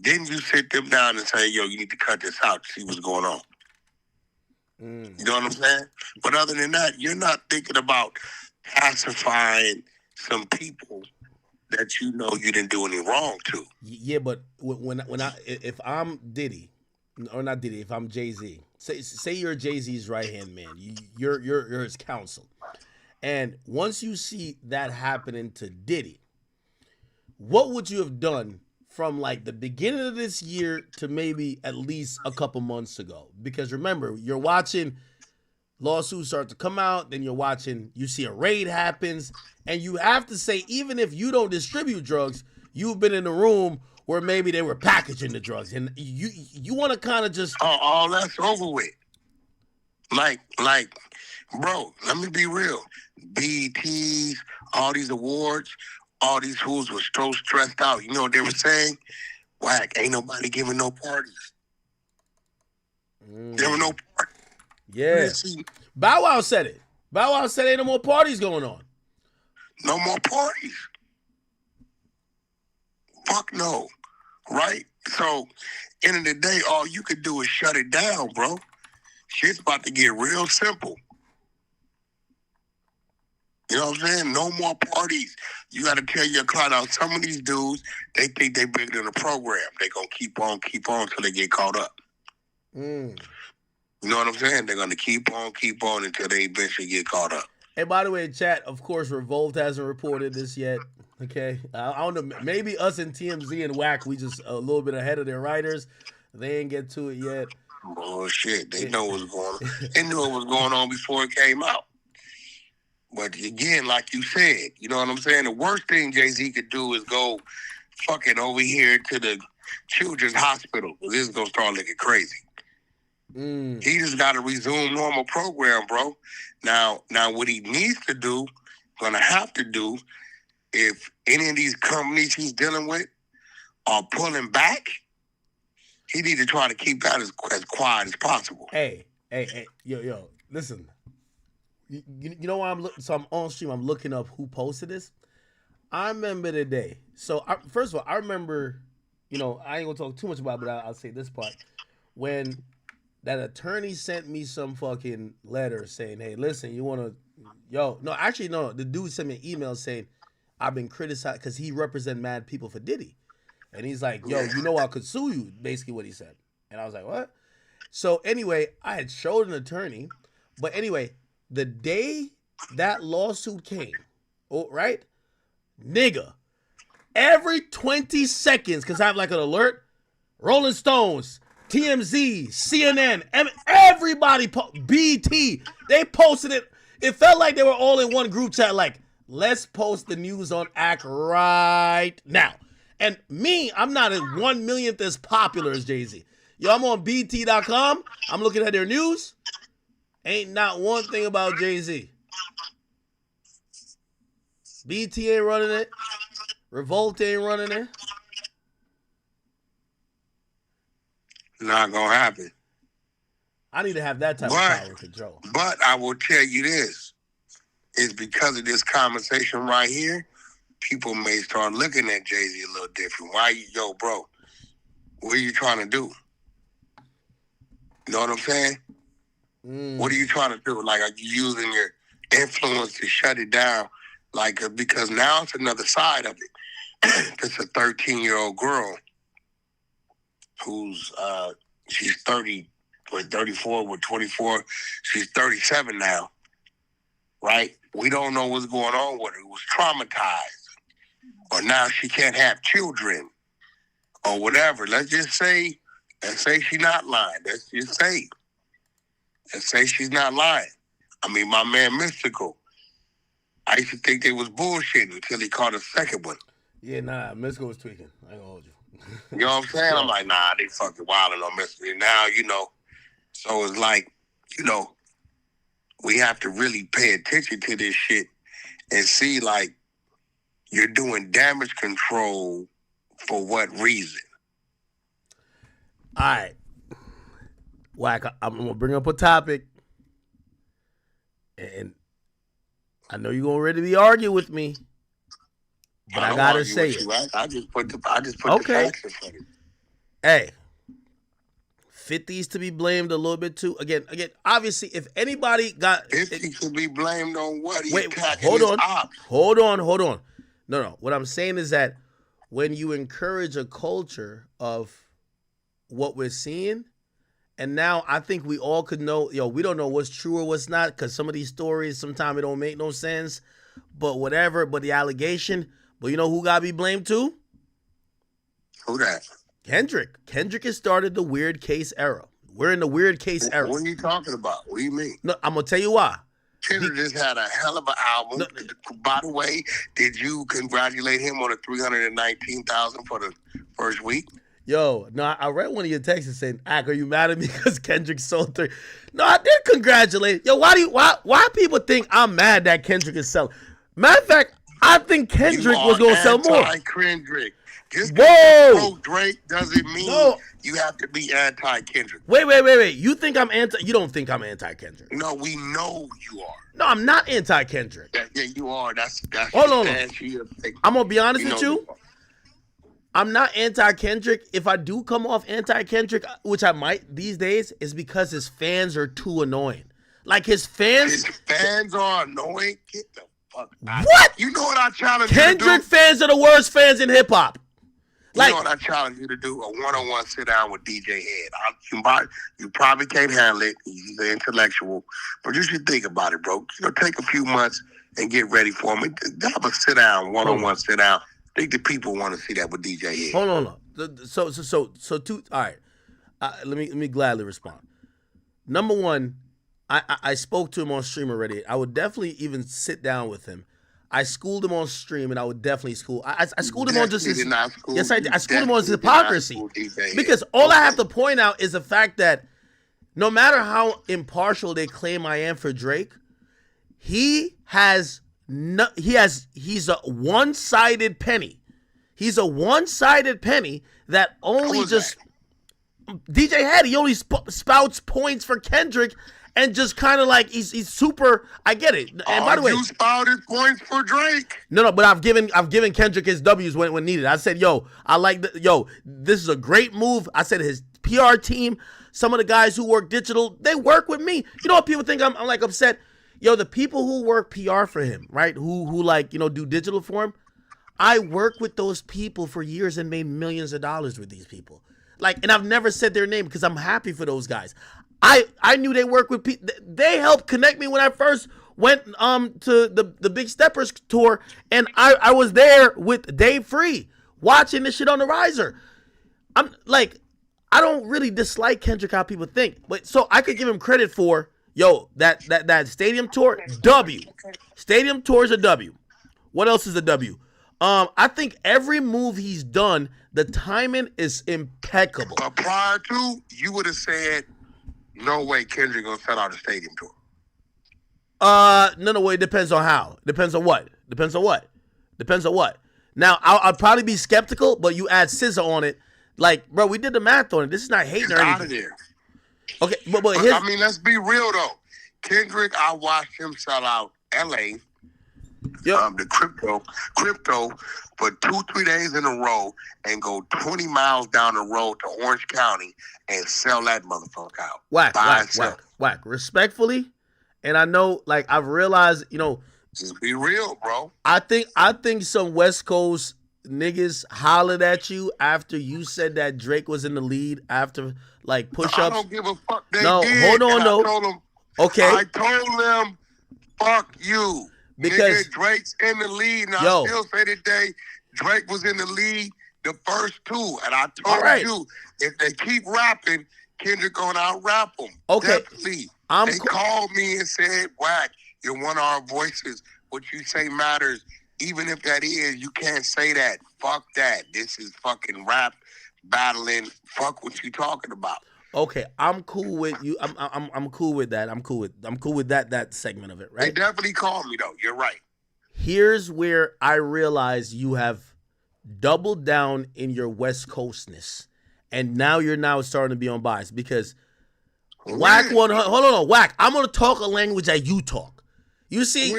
then you sit them down and say, yo, you need to cut this out to see what's going on. You know what I'm saying? But other than that, you're not thinking about pacifying some people that you know you didn't do any wrong to. Yeah, but if I'm Diddy, or not Diddy, if I'm Jay-Z, say you're Jay-Z's right-hand man, you're his counsel. And once you see that happening to Diddy, what would you have done from like the beginning of this year to maybe at least a couple months ago? Because remember, you're watching lawsuits start to come out, then you see a raid happens, and you have to say, even if you don't distribute drugs, you've been in the room where maybe they were packaging the drugs, and you want to kind of just... all that's over with. Like, bro, let me be real. BETs, all these awards, all these fools were so stressed out. You know what they were saying? Wack, ain't nobody giving no parties. There were no parties. Yeah. Bow Wow said it. Bow Wow said ain't no more parties going on. No more parties. Fuck no. Right? So, end of the day, all you could do is shut it down, bro. Shit's about to get real simple. You know what I'm saying? No more parties. You got to tell your client out. Some of these dudes, they think they bigger than the program. They going to keep on till they get caught up. You know what I'm saying? They're going to keep on until they eventually get caught up. Hey, by the way, chat, of course, Revolt hasn't reported this yet. Okay? I don't know. Maybe us and TMZ and Wack, we just a little bit ahead of their writers. They ain't get to it yet. Bullshit. They know what's going on. They knew what was going on before it came out. But again, like you said, you know what I'm saying? The worst thing Jay-Z could do is go fucking over here to the children's hospital. This is going to start looking crazy. He just got to resume normal program, bro. Now what he needs to do, going to have to do, if any of these companies he's dealing with are pulling back, he need to try to keep that as quiet as possible. Hey, yo, listen. You know why so I'm on stream, I'm looking up who posted this. I remember the day. So first of all, I remember, I ain't gonna talk too much about it, but I'll say this part. When that attorney sent me some fucking letter saying, hey, listen, you want to, yo, no, actually, no, the dude sent me an email saying, I've been criticized because he represent mad people for Diddy. And he's like, yo, you know I could sue you, basically what he said. And I was like, what? So anyway, I had showed an attorney. But anyway, the day that lawsuit came, oh, right? Nigga, every 20 seconds, because I have like an alert, Rolling Stones, TMZ, CNN, everybody, BT, they posted it. It felt like they were all in one group chat like, let's post the news on Act right now. And me, I'm not as 1 millionth as popular as Jay-Z. Yo, I'm on BT.com. I'm looking at their news. Ain't not one thing about Jay-Z. BT ain't running it. Revolt ain't running it. Not gonna happen. I need to have that type of power and control. But I will tell you this. It's because of this conversation right here, people may start looking at Jay-Z a little different. Why you, yo, bro, what are you trying to do? You know what I'm saying? What are you trying to do? Like, are you using your influence to shut it down? Like, because now it's another side of it. It's a 13-year-old girl who's, she's 30, or 34, or 24. She's 37 now, right? We don't know what's going on with her. It was traumatized. Or now she can't have children or whatever. Let's say she's not lying. Let's say she's not lying. I mean, my man Mystical, I used to think they was bullshitting until he caught a second one. Yeah, nah, Mystical was tweaking. I ain't gonna hold you. You know what I'm saying? I'm like, nah, they fucking wilding on Mystical. Now, you know, so it's like, you know, we have to really pay attention to this shit and see, like, you're doing damage control for what reason? All right. Wack, I'm going to bring up a topic. And I know you're going to ready to be arguing with me. But I got to say it. Right? I just put the facts in front of you. Hey. 50's to be blamed a little bit too. Again, obviously, if anybody got 50 could be blamed on what? Wait, hold on. No. What I'm saying is that when you encourage a culture of what we're seeing, and now I think we all could know, we don't know what's true or what's not, because some of these stories, sometimes it don't make no sense, but whatever, but the allegation, but you know who got to be blamed too? Who that? Kendrick. Kendrick has started the weird case era. We're in the weird case era. What are you talking about? What do you mean? No, I'm going to tell you why. Kendrick just had a hell of an album. No, by the way, did you congratulate him on the $319,000 for the first week? Yo, no, I read one of your texts saying, Ak, are you mad at me because Kendrick sold 3? No, I did congratulate. Yo, why people think I'm mad that Kendrick is selling? Matter of fact, I think Kendrick was going to sell more. Kendrick. Just because Drake doesn't mean you have to be anti-Kendrick. Wait. You think I'm you don't think I'm anti-Kendrick? No, we know you are. No, I'm not anti-Kendrick. Yeah, you are. That's Hold on. I'm going to be honest with you. I'm not anti-Kendrick. If I do come off anti-Kendrick, which I might these days, is because his fans are too annoying. Like his fans are annoying? Get the fuck out. What? You know what I challenge you to do? Kendrick fans are the worst fans in hip-hop. You know what I challenge you to do? A one-on-one sit-down with DJ Head. You probably can't handle it. He's an intellectual. But you should think about it, bro. Take a few months and get ready for him. Have a sit-down, one-on-one sit-down. I think the people want to see that with DJ Head. Hold on. So two. All right. Let me gladly respond. Number one, I spoke to him on stream already. I would definitely even sit down with him. I schooled him on stream, and I would definitely school. I schooled him on just his. Yes, I did. I schooled him on his hypocrisy. Because all I have to point out is the fact that no matter how impartial they claim I am for Drake, he's a one-sided penny. He's a one-sided penny that only just DJ Head. He only spouts points for Kendrick. And just kind of like he's super. I get it. And by the way, you spouted points for Drake. No, but I've given Kendrick his W's when needed. I said, this is a great move. I said his PR team Some of the guys who work digital, they work with me. You know what people think I'm like upset? Yo, the people who work PR for him, right? Who like, you know, do digital for him. I worked with those people for years and made millions of dollars with these people. Like, and I've never said their name because I'm happy for those guys. I knew they work with people. They helped connect me when I first went to the Big Steppers tour, and I was there with Dave Free watching this shit on the riser. I'm like, I don't really dislike Kendrick how people think, but so I could give him credit for that stadium tour. W. Stadium tour is a W. What else is a W? I think every move he's done, the timing is impeccable. But prior to, you would have said, no way Kendrick gonna sell out a stadium tour. No, it depends on how. Depends on what. Depends on what. Now, I'll probably be skeptical, but you add SZA on it. Like, bro, we did the math on it. This is not hating or anything. Out of there. Okay, but I mean, let's be real though. Kendrick, I watched him sell out LA. Yep. The crypto for 2-3 days in a row and go 20 miles down the road to Orange County and sell that motherfucker out. Wack. Respectfully, and I know, like, I've realized, you know, just be real, bro. I think some West Coast niggas hollered at you after you said that Drake was in the lead after, like, push-ups. I don't give a fuck. They no, did, hold on, no. I told them, okay. I told them, fuck you. Because nigga, Drake's in the lead, and I still say today, Drake was in the lead the first two, and I told you, if they keep rapping, Kendrick gonna out-rap them. Okay. Definitely. They called me and said, Wack, you're one of our voices. What you say matters. Even if that is, you can't say that. Fuck that. This is fucking rap battling. Fuck what you talking about. Okay, I'm cool with you. I'm cool with that. I'm cool with that segment of it, right? They definitely called me though. You're right. Here's where I realize you have doubled down in your West Coastness, and now you're starting to be unbiased because Wack100. Hold on, Wack. I'm gonna talk a language that you talk. You see,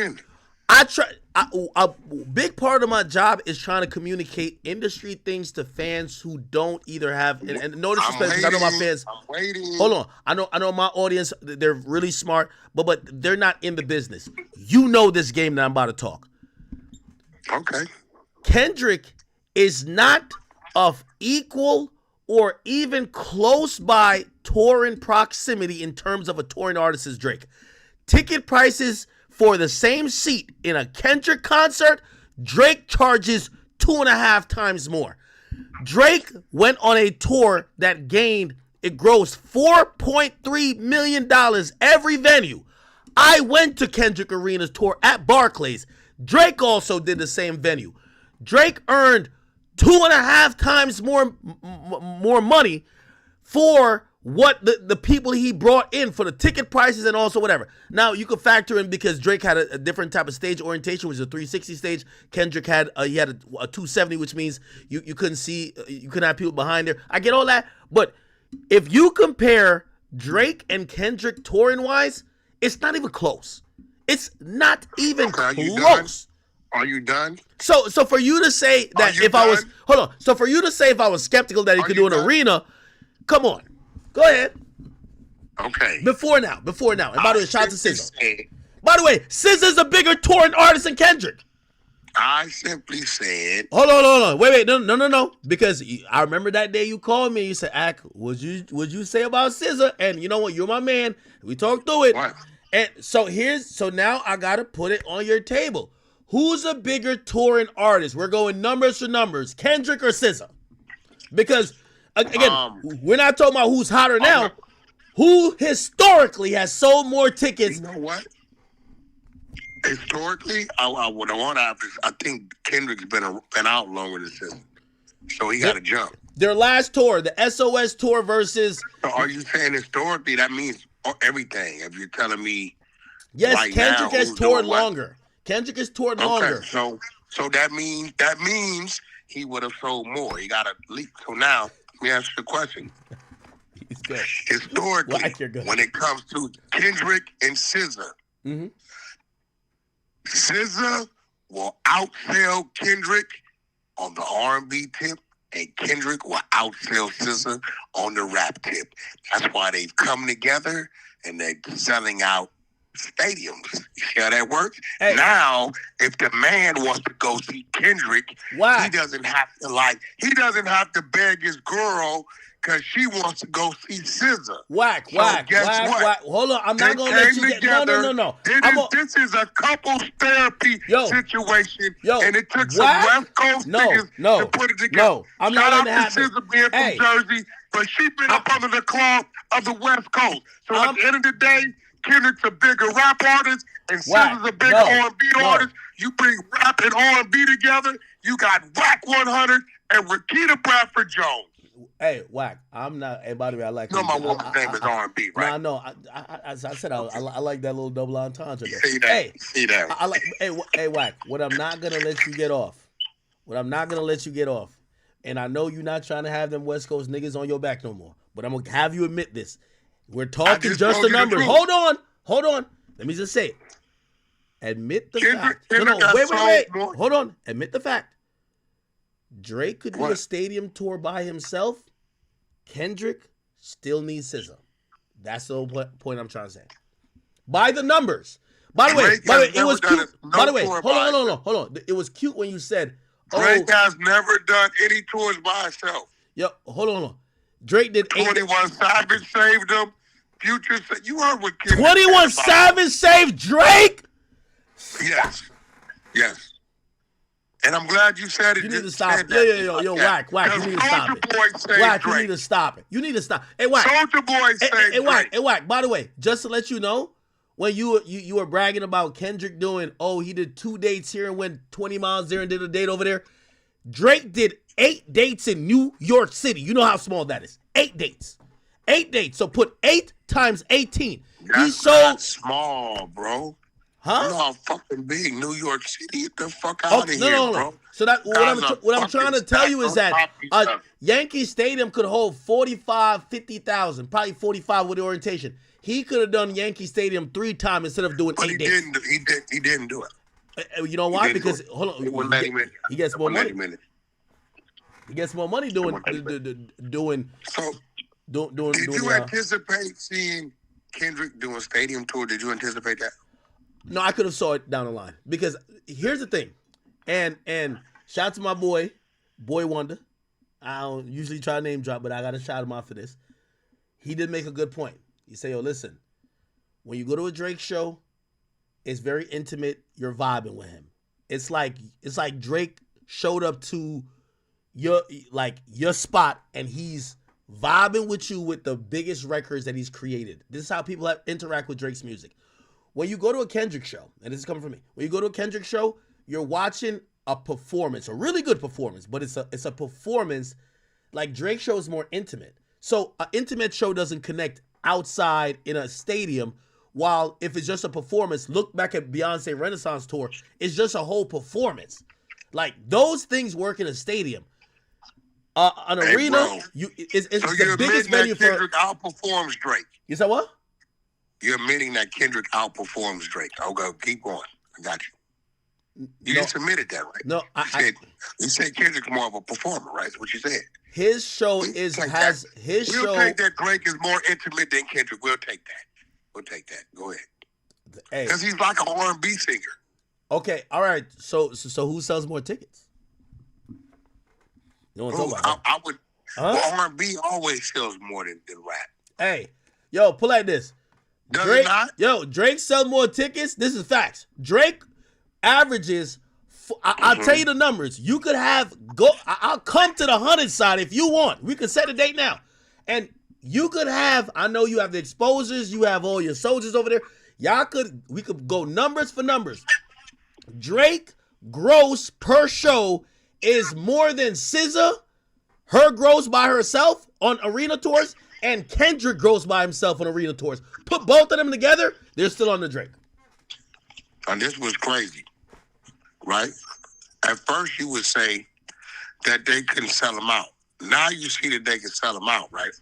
a big part of my job is trying to communicate industry things to fans who don't either have, and no disrespect, because I know my fans. I'm waiting. Hold on, I know my audience. They're really smart, but they're not in the business. You know this game that I'm about to talk. Okay. Kendrick is not of equal or even close by touring proximity in terms of a touring artist as Drake. Ticket prices for the same seat in a Kendrick concert, Drake charges 2.5 times more. Drake went on a tour that it grossed $4.3 million every venue. I went to Kendrick Arena's tour at Barclays. Drake also did the same venue. Drake earned 2.5 times more money for what the people he brought in for the ticket prices and also whatever. Now, you could factor in because Drake had a different type of stage orientation, which is a 360 stage. Kendrick had a 270, which means you couldn't see, you couldn't have people behind there. I get all that, but if you compare Drake and Kendrick touring-wise, it's not even close. It's not even close. Are you done? So for you to say that so for you to say if I was skeptical that he could do an arena, come on. Go ahead. Okay. Before now. And by the way, shout out to SZA. By the way, SZA's a bigger touring artist than Kendrick. I simply said. Hold on. Wait. No. Because I remember that day you called me. You said, "Ak, what'd you say about SZA?" And you know what? You're my man. We talked through it. What? And so now I gotta put it on your table. Who's a bigger touring artist? We're going numbers for numbers. Kendrick or SZA? Because again, we're not talking about who's hotter now. Who historically has sold more tickets? You know what? Historically, I think Kendrick's been out longer than SZA, so he got to jump. Their last tour, the SOS tour versus. So are you saying historically? That means everything. If you're telling me, yes, right Kendrick now, has toured longer. Kendrick has toured longer. So that means he would have sold more. He got to leap. So now, let me ask you a question. He's good. Historically, when it comes to Kendrick and SZA, SZA will outsell Kendrick on the R&B tip and Kendrick will outsell SZA on the rap tip. That's why they've come together and they're selling out stadiums. You see how that works? Hey. Now, if the man wants to go see Kendrick, he doesn't have to beg his girl because she wants to go see SZA. Wack. Hold on, I'm not gonna let you get no. This is a couples therapy situation, and it took some West Coast niggas to put it together. No, I'm not letting it happen. SZA being from Jersey, but she been up under the cloth of the West Coast. So at the end of the day, Kendrick's a bigger rap artist, and SZA's a bigger R&B artist. You bring rap and R&B together, you got Wack100 and Rakita Bradford Jones. Hey, Wack, I'm not. Hey, by the way, I like. No, my woman's name is R&B, right? No, I said I like that little double entendre. See that? I like. Hey, Wack. What I'm not gonna let you get off. And I know you're not trying to have them West Coast niggas on your back no more. But I'm gonna have you admit this. We're talking just the numbers. Hold on. Let me just say it. Admit the fact. Wait. Hold on. Admit the fact. Drake could do a stadium tour by himself. Kendrick still needs SZA. That's the whole point I'm trying to say. By the numbers. By the way, it was cute. By the way, hold on. It was cute when you said, Drake has never done any tours by himself. Yo, hold on. Drake did 21 Savage saved him. Future, you heard what Kendrick 21 Savage saved Drake? Yes. And I'm glad you said it. You need to stop it. Yo, Wack, you need to stop it. Wack, you need to stop it. You need to stop. Hey, Wack. Soulja Boy saved Drake. Hey, Wack, by the way, just to let you know, when you were bragging about Kendrick doing, he did 2 dates here and went 20 miles there and did a date over there. Drake did 8 dates in New York City. You know how small that is. 8 dates. 8 dates. So put 8 times 18. That's not small, bro. Huh? You know how fucking big New York City. Get the fuck out of here, bro. So that what I'm trying to tell you is that Yankee Stadium could hold 50,000, probably 45 with the orientation. He could have done Yankee Stadium 3 times instead of doing 8 days. He didn't do it. You know why? Because hold on, he gets more money. He gets more money doing. So, did you anticipate seeing Kendrick doing stadium tour? Did you anticipate that? No, I could have saw it down the line because here's the thing, and shout out to my boy Wonder. I don't usually try to name drop, but I got to shout him out for this. He did make a good point. He said, "Yo, listen, when you go to a Drake show, it's very intimate. You're vibing with him. It's like Drake showed up to your spot, and he's vibing with you with the biggest records that he's created. This is how people interact with Drake's music." When you go to a Kendrick show, and this is coming from me, when you go to a Kendrick show, you're watching a performance, a really good performance, but it's a performance. Like Drake show is more intimate. So an intimate show doesn't connect outside in a stadium, while if it's just a performance, look back at Beyonce Renaissance Tour, it's just a whole performance. Like those things work in a stadium. An arena, bro. It's so the biggest venue for. Kendrick outperforms Drake. You said what? You're admitting that Kendrick outperforms Drake. Okay, keep going. I got you. You just admitted that, right? No, you said Kendrick's more of a performer, right? That's what you said. His show We'll take that Drake is more intimate than Kendrick. We'll take that. Go ahead. Because he's like an R&B singer. Okay, all right. So who sells more tickets? You want to talk about I would. Well, R&B always sells more than rap. Hey, yo, pull like this. Does it not? Drake sells more tickets. This is facts. Drake averages. I'll tell you the numbers. You could I'll come to the 100 side if you want. We can set a date now, and you could have. I know you have the exposures. You have all your soldiers over there. We could go numbers for numbers. Drake gross per show is more than SZA, her gross by herself on arena tours, and Kendrick gross by himself on arena tours. Put both of them together, they're still on the Drake. And this was crazy, right? At first you would say that they couldn't sell them out. Now you see that they can sell them out, right?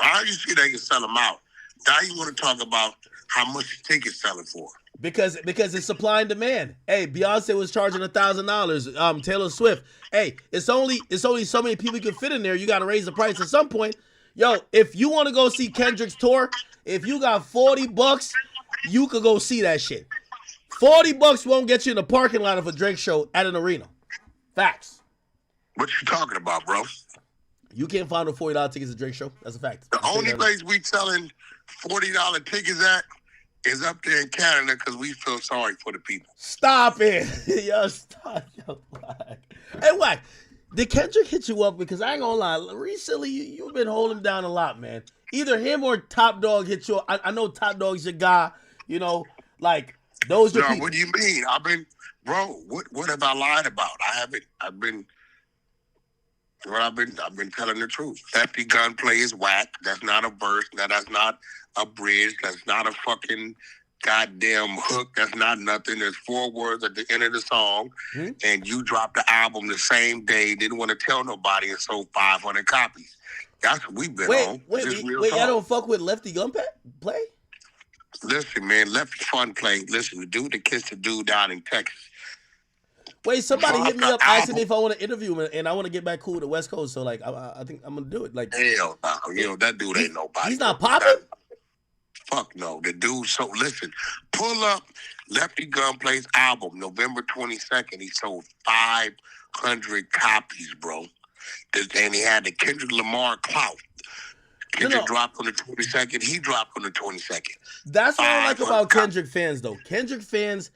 Now you see they can sell them out. Now you want to talk about how much the ticket's selling for. Because it's supply and demand. Hey, Beyonce was charging $1,000. Taylor Swift. Hey, it's only so many people you can fit in there. You got to raise the price at some point. Yo, if you want to go see Kendrick's tour, if you got $40, you could go see that shit. $40 won't get you in the parking lot of a Drake show at an arena. Facts. What you talking about, bro? You can't find no $40 tickets at Drake show. That's a fact. The only place we selling $40 tickets at is up there in Canada because we feel sorry for the people. Stop it. Yo, stop. Yo, Wack. Hey, Wack, did Kendrick hit you up? Because I ain't gonna lie, recently you've been holding him down a lot, man. Either him or Top Dog hit you up. I know Top Dog's your guy, you know, like those are people. What do you mean? I've been have I lied about? I've been telling the truth. Lefty Gunplay is whack. That's not a verse. That's not a bridge. That's not a fucking goddamn hook. That's not nothing. There's 4 words at the end of the song, and you dropped the album the same day. Didn't want to tell nobody and sold 500 copies. That's what we've been on. Wait, y'all don't fuck with Lefty Gunplay? Listen, man, Lefty Fun Play. Listen, the dude that kissed the dude down in Texas. Wait, somebody hit me up asking me if I want to interview him, and I want to get back cool with the West Coast. So, like, I think I'm gonna do it. Like, hell no, that dude ain't nobody. He's not popping. Fuck no, the dude. So listen, pull up Lefty Gunplay's album, November 22nd. He sold 500 copies, bro. And he had the Kendrick Lamar clout. Kendrick dropped on the 22nd. He dropped on the 22nd. That's what I like about Kendrick fans, though. Kendrick fans,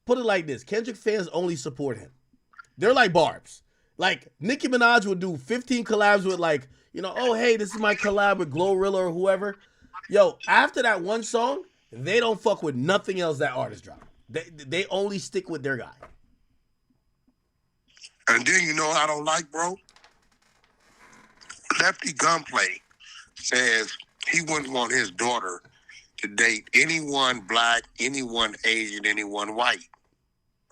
put it like this. Kendrick fans only support him. They're like Barbs. Like, Nicki Minaj would do 15 collabs with, like, you know, oh, hey, this is my collab with Glorilla or whoever. Yo, after that one song, they don't fuck with nothing else that artist dropped. They only stick with their guy. And then, you know what I don't like, bro? Lefty Gunplay says he wouldn't want his daughter to date anyone black, anyone Asian, anyone white.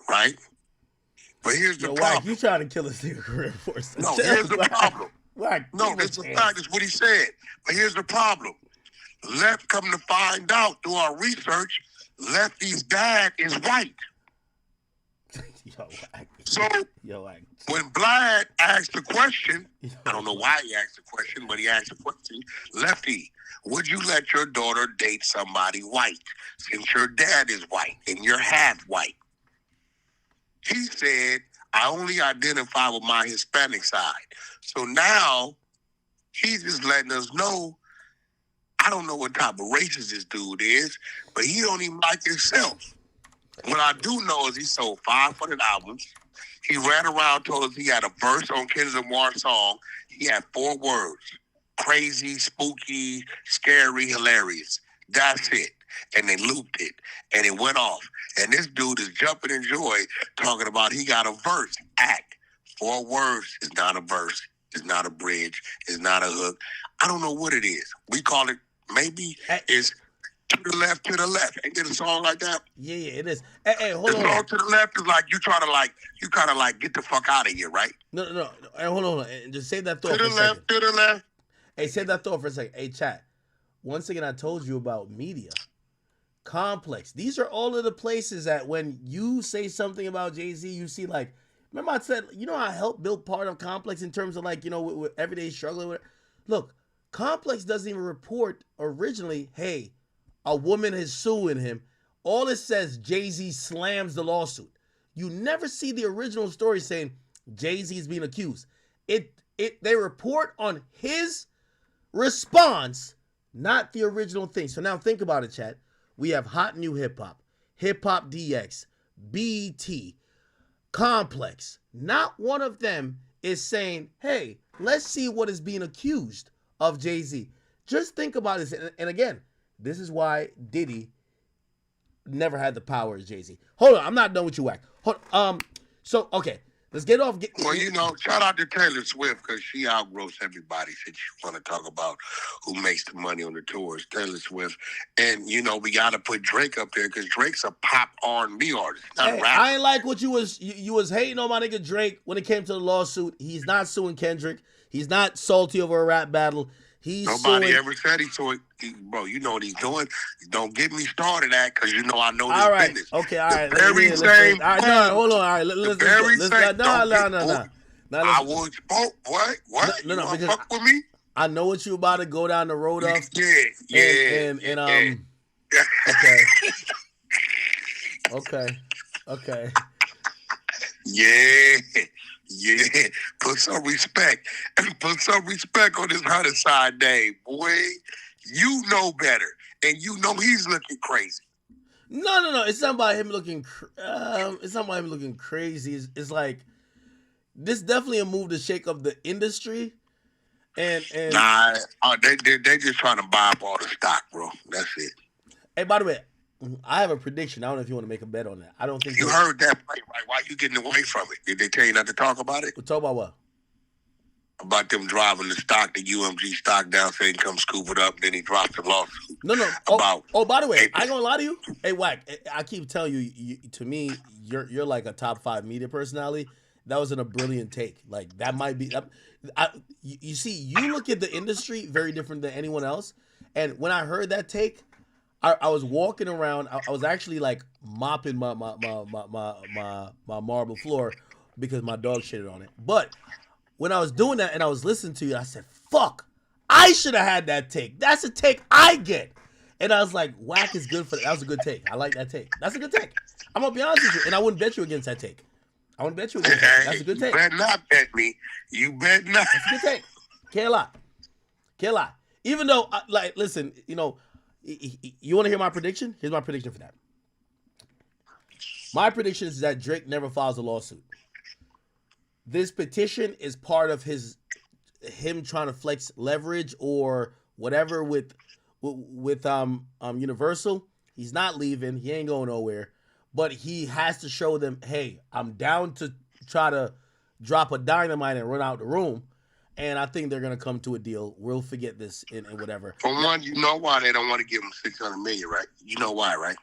Right? But here's the problem. Wack, you trying to kill his nigga career for us. No, here's the problem. Wack, no, it's a fact. It's what he said. But here's the problem. Come to find out through our research, Lefty's dad is white. So when Vlad asked the question, I don't know why he asked the question, but he asked the question, Lefty, would you let your daughter date somebody white since your dad is white and you're half white? He said, I only identify with my Hispanic side. So now he's just letting us know, I don't know what type of racist this dude is, but he don't even like himself. What I do know is he sold 500 albums. He ran around, told us he had a verse on Kendrick Lamar's song. He had 4 words: crazy, spooky, scary, hilarious. That's it. And they looped it, and it went off. And this dude is jumping in joy, talking about he got a verse. Act. 4 words is not a verse. It's not a bridge. It's not a hook. I don't know what it is. We call it, maybe it's to the left, to the left. Ain't there a song like that? Yeah, it is. Hey, hold on. The song to the left is like you kind of like get the fuck out of here, right? No. Hey, hold on. And just save that thought to for a second. To the left. Hey, save that thought for a second. Hey, chat. Once again, I told you about media. Complex. These are all of the places that when you say something about Jay-Z, you see, like, remember I said, you know, I helped build part of Complex in terms of, like, you know, with everyday struggling with it. Look, Complex doesn't even report originally, hey, a woman is suing him. All it says, Jay-Z slams the lawsuit. You never see the original story saying Jay-Z is being accused. They report on his response, not the original thing. So now think about it, chat. We have Hot New Hip Hop, Hip Hop DX, BT, Complex. Not one of them is saying, hey, let's see what is being accused of Jay-Z. Just think about this. And again, this is why Diddy never had the power as Jay-Z. Hold on, I'm not done with you, Wack. So, okay, let's get off. Well, you know, shout out to Taylor Swift because she outgrows everybody since you want to talk about who makes the money on the tours. Taylor Swift. And, you know, we got to put Drake up there because Drake's a pop R&B artist, not a rapper. I ain't like what you was hating on my nigga Drake when it came to the lawsuit. He's not suing Kendrick. He's not salty over a rap battle. Nobody ever said he saw it. Bro, you know what he's doing. Don't get me started at, because you know I know this all right. business. Okay, all right. The very same. All right, no, hold on. All right, let's go. No. I would spoke. What? No, you because fuck with me? I know what you about to go down the road of. Yeah. Okay. Yeah. Put some respect. Put some respect on this 100-side name, boy. You know better, and you know he's looking crazy. No. It's not about him looking. It's not about him looking crazy. It's like this definitely a move to shake up the industry. And nah, they just trying to buy up all the stock, bro. That's it. Hey, by the way, I have a prediction. I don't know if you want to make a bet on that. I don't think you heard that, right? Why you getting away from it? Did they tell you not to talk about it? We'll talk about what? About them driving the stock, the UMG stock down, saying come scoop it up, and then he dropped the lawsuit. No. By the way, April. I ain't gonna lie to you. Hey, Wack, I keep telling you, to me, you're like a top 5 media personality. That wasn't a brilliant take. Like that might be. You see, you look at the industry very different than anyone else. And when I heard that take, I was walking around. I was actually like mopping my marble floor because my dog shitted on it. But when I was doing that and I was listening to you, I said, "Fuck, I should have had that take. That's a take I get." And I was like, "Wack is good for that." That was a good take. I like that take. That's a good take. I'm gonna be honest with you, and I wouldn't bet you against that take. I want to bet you against that. That's a good take. You better not bet me. You bet not. That's a good take. Can't lie. Even though, listen, you want to hear my prediction? Here's my prediction for that. My prediction is that Drake never files a lawsuit. This petition is part of him trying to flex leverage or whatever with Universal. He's not leaving. He ain't going nowhere. But he has to show them, hey, I'm down to try to drop a dynamite and run out the room. And I think they're going to come to a deal. We'll forget this and whatever. For one, you know why they don't want to give him $600 million, right? You know why, right?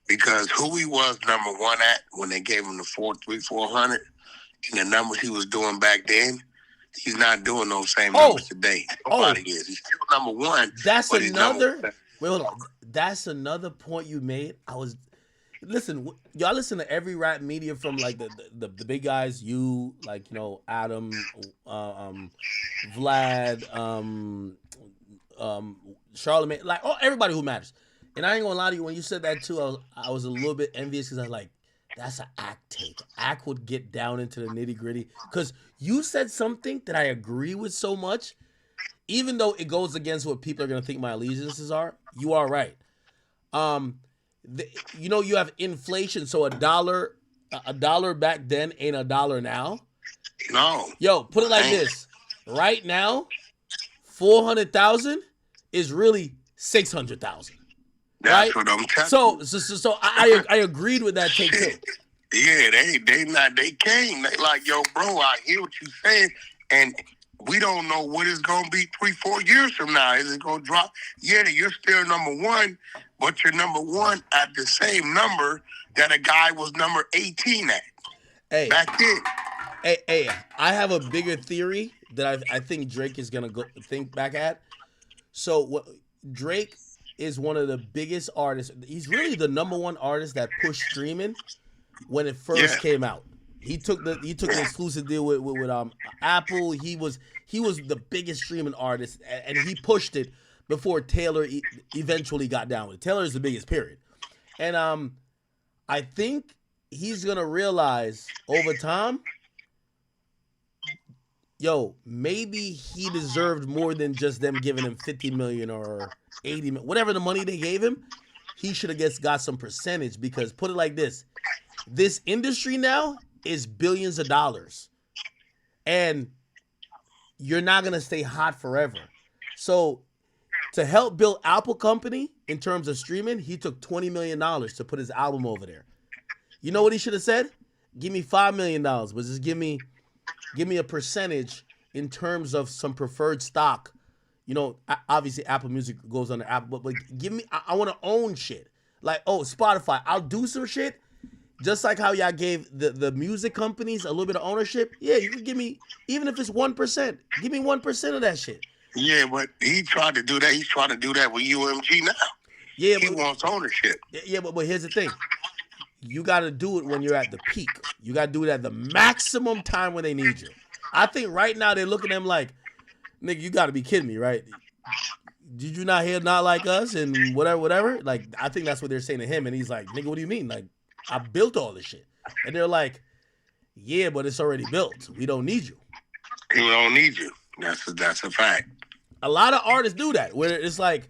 Because who he was number one at when they gave him the 400 and the numbers he was doing back then, he's not doing those same numbers today. Nobody is. He's still number one. That's another. Wait, hold on. That's another point you made. Listen, y'all listen to every rap media from like the big guys, Adam, Vlad, Charlamagne, like everybody who matters. And I ain't gonna lie to you, when you said that too, I was a little bit envious because I was like, that's an Act take. Act would get down into the nitty gritty because you said something that I agree with so much, even though it goes against what people are gonna think my allegiances are. You are right. You have inflation, so a dollar back then ain't a dollar now. No. Yo, put it like this. Right now, 400,000 is really 600,000. That's right? What I'm telling you. So I agreed with that take too. Yeah, they came. They like, yo, bro, I hear what you saying, and we don't know what it's gonna be 3-4 years from now. Is it gonna drop? Yeah, you're still number one, but you're number one at the same number that a guy was number 18 at. Hey, back then. Hey, I have a bigger theory that I think Drake is gonna go think back at. So Drake is one of the biggest artists. He's really the number one artist that pushed streaming when it first came out. He took the exclusive deal with Apple. He was the biggest streaming artist, and he pushed it before Taylor eventually got down with it. Taylor is the biggest, period. And I think he's gonna realize over time, maybe he deserved more than just them giving him $50 million or $80 million, whatever the money they gave him. He should have got some percentage, because put it like this industry now is billions of dollars, and you're not gonna stay hot forever. So to help build Apple company in terms of streaming, he took $20 million to put his album over there. You know what he should have said? Give me $5 million, but just give me a percentage in terms of some preferred stock. Obviously Apple Music goes under Apple, but give me, I want to own shit. Like, Spotify, I'll do some shit. Just like how y'all gave the music companies a little bit of ownership. Yeah, you can give me, even if it's 1%, give me 1% of that shit. Yeah, but he tried to do that. He's trying to do that with UMG now. Yeah, he wants ownership. Yeah, but here's the thing. You got to do it when you're at the peak. You got to do it at the maximum time when they need you. I think right now they're looking at him like, nigga, you got to be kidding me, right? Did you not hear not like us and whatever? Like, I think that's what they're saying to him. And he's like, nigga, what do you mean? Like, I built all this shit. And they're like, yeah, but it's already built. We don't need you. We don't need you. That's a fact. A lot of artists do that, where it's like,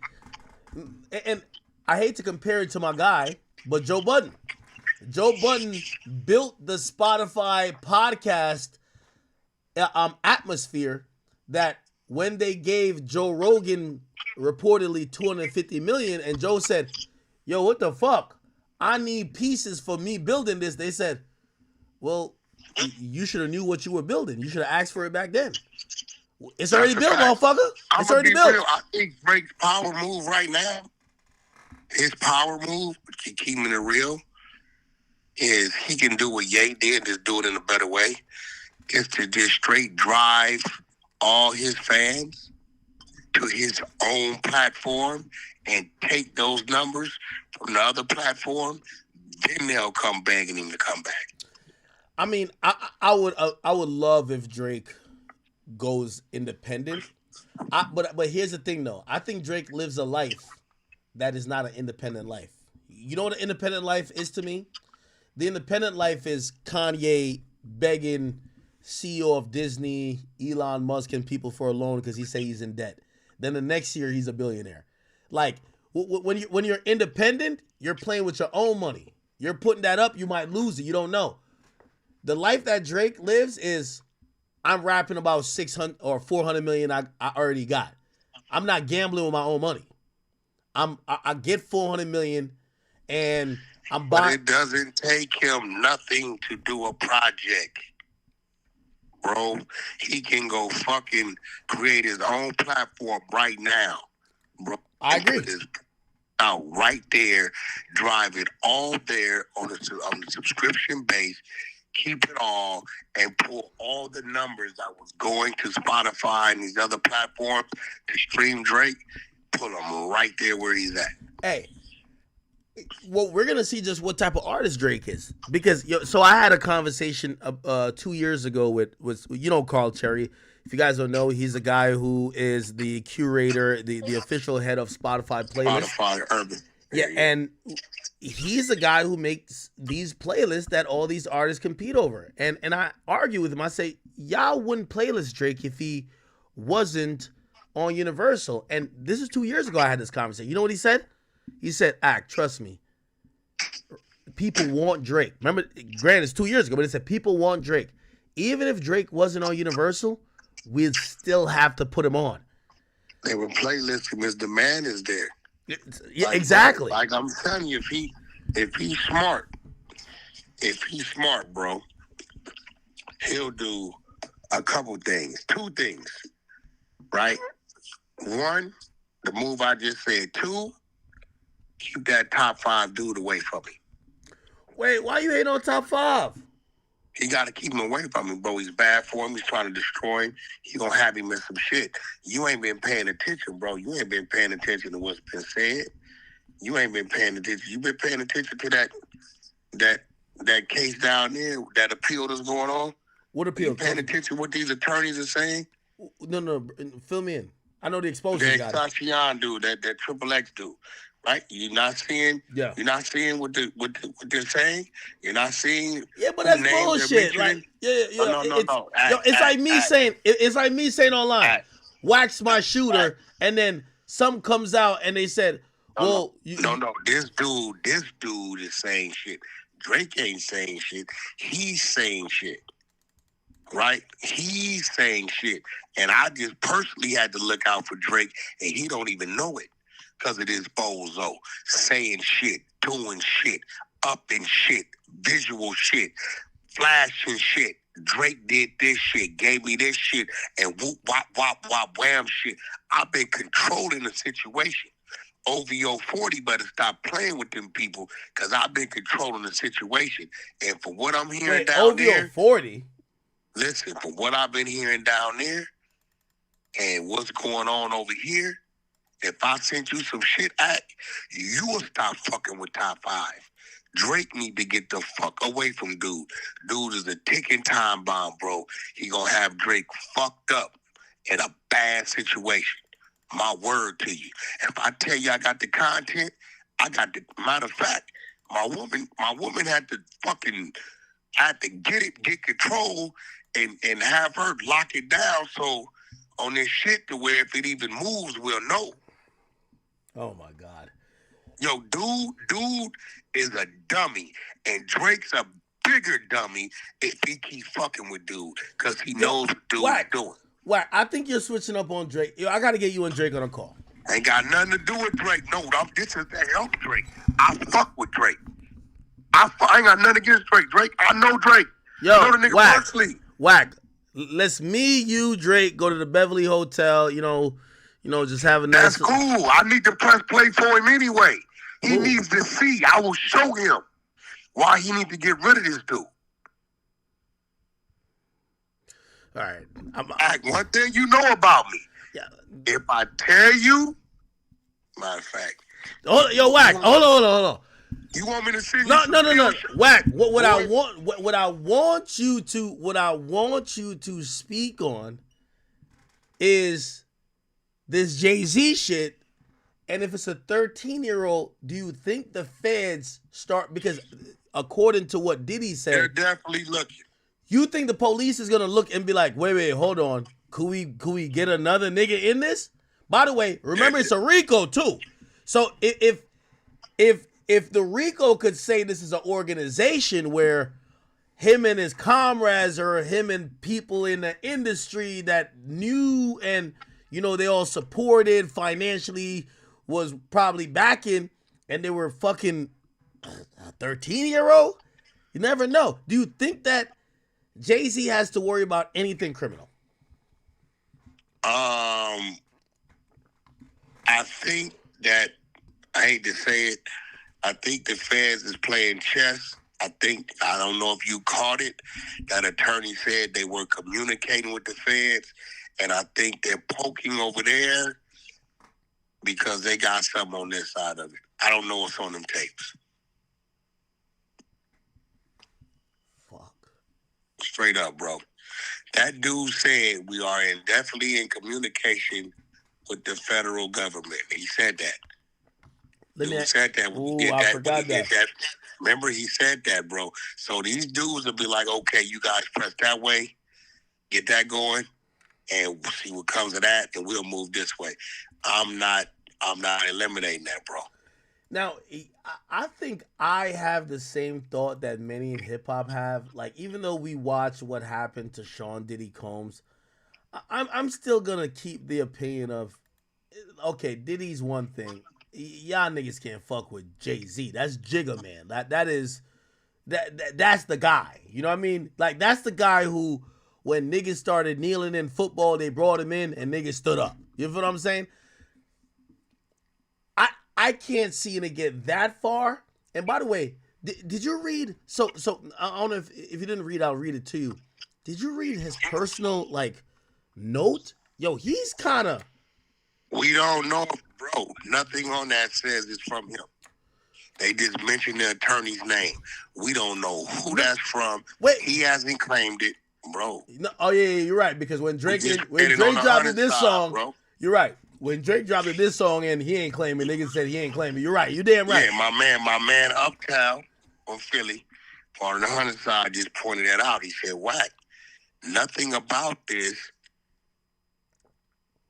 and I hate to compare it to my guy, but Joe Budden. Joe Budden built the Spotify podcast atmosphere that when they gave Joe Rogan reportedly $250 million, and Joe said, yo, what the fuck? I need pieces for me building this. They said, well, you should have knew what you were building. You should have asked for it back then. It's already built, motherfucker. It's already built. Real. I think Drake's power move right now, his power move, keeping it real, is he can do what Ye did, just do it in a better way. Is to just straight drive all his fans to his own platform and take those numbers from the other platform. Then they'll come begging him to come back. I mean, I would love if Drake goes independent. But here's the thing, though. I think Drake lives a life that is not an independent life. You know what an independent life is to me? The independent life is Kanye begging CEO of Disney, Elon Musk, and people for a loan because he say he's in debt. Then the next year he's a billionaire. Like when you're independent, you're playing with your own money. You're putting that up, you might lose it. You don't know. The life that Drake lives is, I'm rapping about 600 or 400 million I already got. I'm not gambling with my own money. I get 400 million and I'm buying. But it doesn't take him nothing to do a project, bro. He can go fucking create his own platform right now, bro. I agree. Put his out right there, drive it all there on the subscription base. Keep it all and pull all the numbers that was going to Spotify and these other platforms to stream Drake, put him right there where he's at. Hey, well, we're going to see just what type of artist Drake is. Because, so I had a conversation 2 years ago with Carl Cherry. If you guys don't know, he's a guy who is the curator, the official head of Spotify playlist. Spotify Urban. Yeah, and he's a guy who makes these playlists that all these artists compete over. And I argue with him. I say, y'all wouldn't playlist Drake if he wasn't on Universal. And this is 2 years ago I had this conversation. You know what he said? He said, trust me. People want Drake. Remember, granted, it's 2 years ago, but he said people want Drake. Even if Drake wasn't on Universal, we'd still have to put him on. They would playlist him. His demand is there. Yeah, exactly. Like I'm telling you, if he's smart, bro, he'll do a couple things, 2 things, right? 1, the move I just said. 2, keep that top 5 dude away from me. Wait, why you ain't on top 5? He got to keep him away from me, bro. He's bad for him. He's trying to destroy him. He gonna have him in some shit. You ain't been paying attention, bro. You ain't been paying attention to what's been said. You ain't been paying attention. You been paying attention to that case down there, that appeal that's going on. What appeal? You paying attention to what these attorneys are saying? No, fill me in. I know the exposure. That Solange dude, that Triple X dude. Right? You're not seeing. Yeah. You're not seeing what they're saying. You're not seeing. Yeah, but that's bullshit. Like, no. It's like me saying. It's like me saying online, Wack's my shooter, and then some comes out and they said, "Well, no. This dude is saying shit. Drake ain't saying shit. He's saying shit. Right? He's saying shit, and I just personally had to look out for Drake, and he don't even know it. Because it is bozo, saying shit, doing shit, up in shit, visual shit, flashing shit. Drake did this shit, gave me this shit, and whoop, wop, wop, wop, wham shit. I've been controlling the situation. OVO 40 better stop playing with them people because I've been controlling the situation. And for what I'm hearing down there... OVO 40? Listen, for what I've been hearing down there, And what's going on over here? If I sent you some shit, you will stop fucking with top 5. Drake need to get the fuck away from dude. Dude is a ticking time bomb, bro. He gonna have Drake fucked up in a bad situation. My word to you. If I tell you I got the content, I got the matter of fact, my woman had to get control and have her lock it down so on this shit to where if it even moves, we'll know. Oh my God. Yo, dude is a dummy, and Drake's a bigger dummy if he keep fucking with dude, because he knows what dude's doing. Wack, I think you're switching up on Drake. Yo, I got to get you and Drake on a call. Ain't got nothing to do with Drake. No, this is to help Drake. I fuck with Drake. I ain't got nothing against Drake. I know Drake. Yo, I know the nigga personally. Wack, let's me, you, Drake, go to the Beverly Hotel, just have a nice... That's cool. I need to press play for him anyway. He needs to see. I will show him why he needs to get rid of this dude. All right. One thing you know about me. Yeah. If I tell you, matter of fact. Yo, Wack, hold on. You want me to see? No. Wack, what I want you to speak on is this Jay-Z shit. And if it's a 13-year-old, do you think the feds start, because according to what Diddy said, they're definitely looking. You think the police is gonna look and be like, wait, hold on, could we get another nigga in this? By the way, remember it's a RICO too. So if the RICO could say this is an organization where him and his comrades or him and people in the industry that knew and they all supported financially, was probably backing, and they were fucking a 13-year-old? You never know. Do you think that Jay-Z has to worry about anything criminal? I think that, I hate to say it, I think the feds is playing chess. I don't know if you caught it, that attorney said they were communicating with the feds, and I think they're poking over there because they got something on this side of it. I don't know what's on them tapes. Fuck. Straight up, bro. That dude said we are definitely in communication with the federal government. He said that. Said that. I forgot that. Remember, he said that, bro. So these dudes will be like, okay, you guys press that way, get that going, and we'll see what comes of that, and we'll move this way. I'm not eliminating that, bro. Now, I think I have the same thought that many in hip hop have. Like, even though we watch what happened to Sean Diddy Combs, I'm still gonna keep the opinion of, okay, Diddy's one thing. Y'all niggas can't fuck with Jay-Z. That's Jigga Man. That's the guy. You know what I mean? Like, that's the guy who, when niggas started kneeling in football, they brought him in and niggas stood up. You feel what I'm saying? I can't see it get that far. And by the way, did you read? So I don't know if you didn't read, I'll read it to you. Did you read his personal note? Yo, he's kind of. We don't know, bro. Nothing on that says it's from him. They just mentioned the attorney's name. We don't know who that's from. Wait, he hasn't claimed it, bro. No, oh yeah, you're right. Because when Drake dropped this song, bro. You're right. When Drake dropped this song and he ain't claiming, niggas said he ain't claiming. You're right. You damn right. Yeah, my man Uptown from Philly, part of the 100 side, just pointed that out. He said, Wack, nothing about this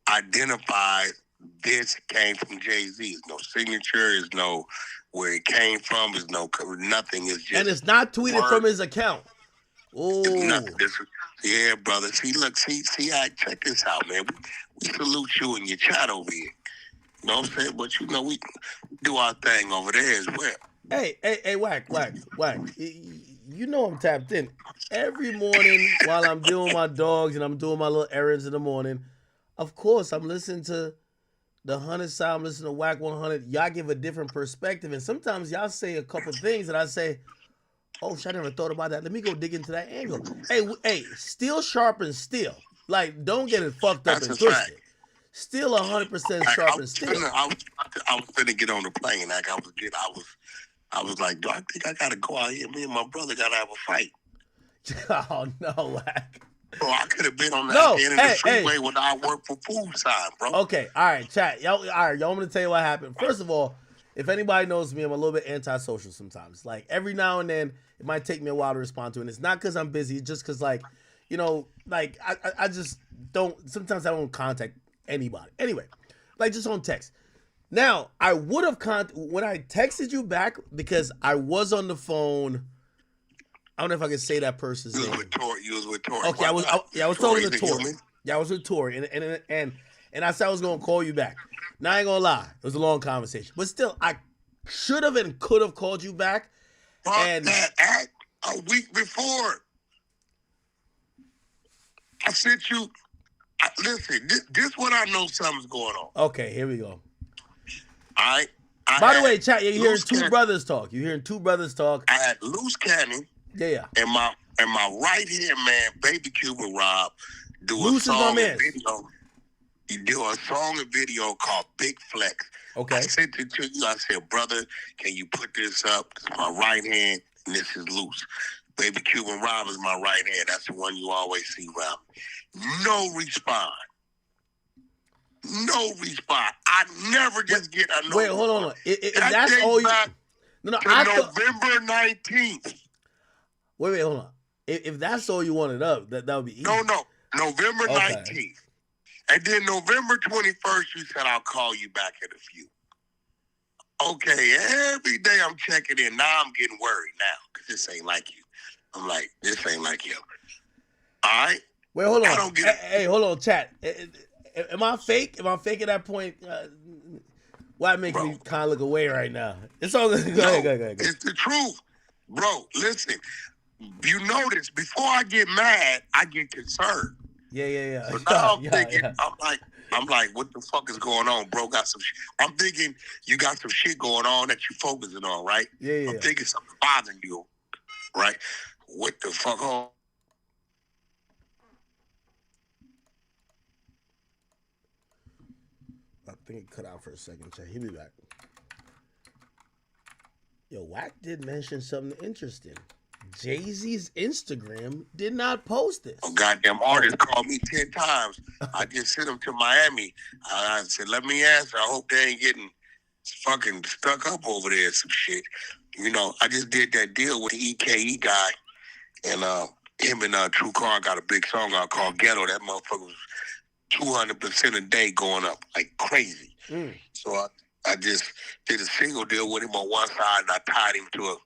identifies this came from Jay-Z. There's no signature, there's no where it came from, there's no nothing. It's just, and it's not tweeted from his account. Oh, yeah, brother. See, check this out, man. We salute you and your chat over here. You know what I'm saying? But we do our thing over there as well. Hey, Wack. You know I'm tapped in. Every morning while I'm doing my dogs and I'm doing my little errands in the morning, of course, I'm listening to the 100 side, I'm listening to Wack100. Y'all give a different perspective. And sometimes y'all say a couple things that I say, oh, shit, I never thought about that. Let me go dig into that angle. Hey, steel sharpens steel. Like, don't get it fucked up That's and a twisted. fact. Still 100% Like, sharp and steel. I was finna get on the plane. Like I was like, do I think I gotta go out here? Me and my brother gotta have a fight. Oh no, Wack. Bro, I could have been on the end of the freeway when I worked for food time, bro. Okay, all right, chat. Y'all, all right, y'all want me to tell you what happened? First of all, if anybody knows me, I'm a little bit antisocial sometimes. Like, every now and then, it might take me a while to respond to it. And it's not because I'm busy, it's just because, like, you know, like, I just don't, sometimes I don't contact anybody. Anyway, like, just on text. Now, I would have, when I texted you back, because I was on the phone, I don't know if I can say that person's name. You was with Tori. Okay, I was talking to Tori. Yeah, I was with Tori, and I said I was gonna call you back. Now I ain't gonna lie, it was a long conversation, but still, I should have and could have called you back. And that act a week before, I sent you. Listen, this what I know something's going on. Okay, here we go. All right. By the way, chat, you're hearing two brothers talk. You're hearing two brothers talk. I had Loose Cannon. Yeah. And my right hand man, Baby Cuban Rob, do a song and video. You do a song and video called Big Flex. Okay. I sent it to you. I said, brother, can you put this up? This is my right hand, and this is Loose. Baby Cuban Rob is my right hand. That's the one you always see around. No response. No response. I never just get a no. Wait, hold on. If that's all you... No, November 19th. Wait, hold on. If that's all you wanted up, that would be easy. No. November 19th. And then November 21st, you said, I'll call you back in a few. Okay, every day I'm checking in. Now I'm getting worried now because this ain't like you. I'm like, this ain't like you. All right? Wait, hold on. Hey, hold on, chat. Am I fake? Am I fake at that point? Why make me kind of look away right now? It's all good. Go ahead. It's the truth. Bro, listen. You notice, before I get mad, I get concerned. Yeah. So now I'm thinking, I'm like, what the fuck is going on, bro? Got some shit. I'm thinking you got some shit going on that you focusing on, right? Yeah. I'm thinking something bothering you, right? What the fuck? I think it cut out for a second. He'll be back. Yo, Wack did mention something interesting. Jay-Z's Instagram did not post this. Oh, goddamn artist called me 10 times. I just sent him to Miami. I said, let me answer. I hope they ain't getting fucking stuck up over there some shit. You know, I just did that deal with the EKE guy. And him and True Car got a big song out called Ghetto. That motherfucker was 200% a day going up like crazy. So I just did a single deal with him on one side, and I tied him to a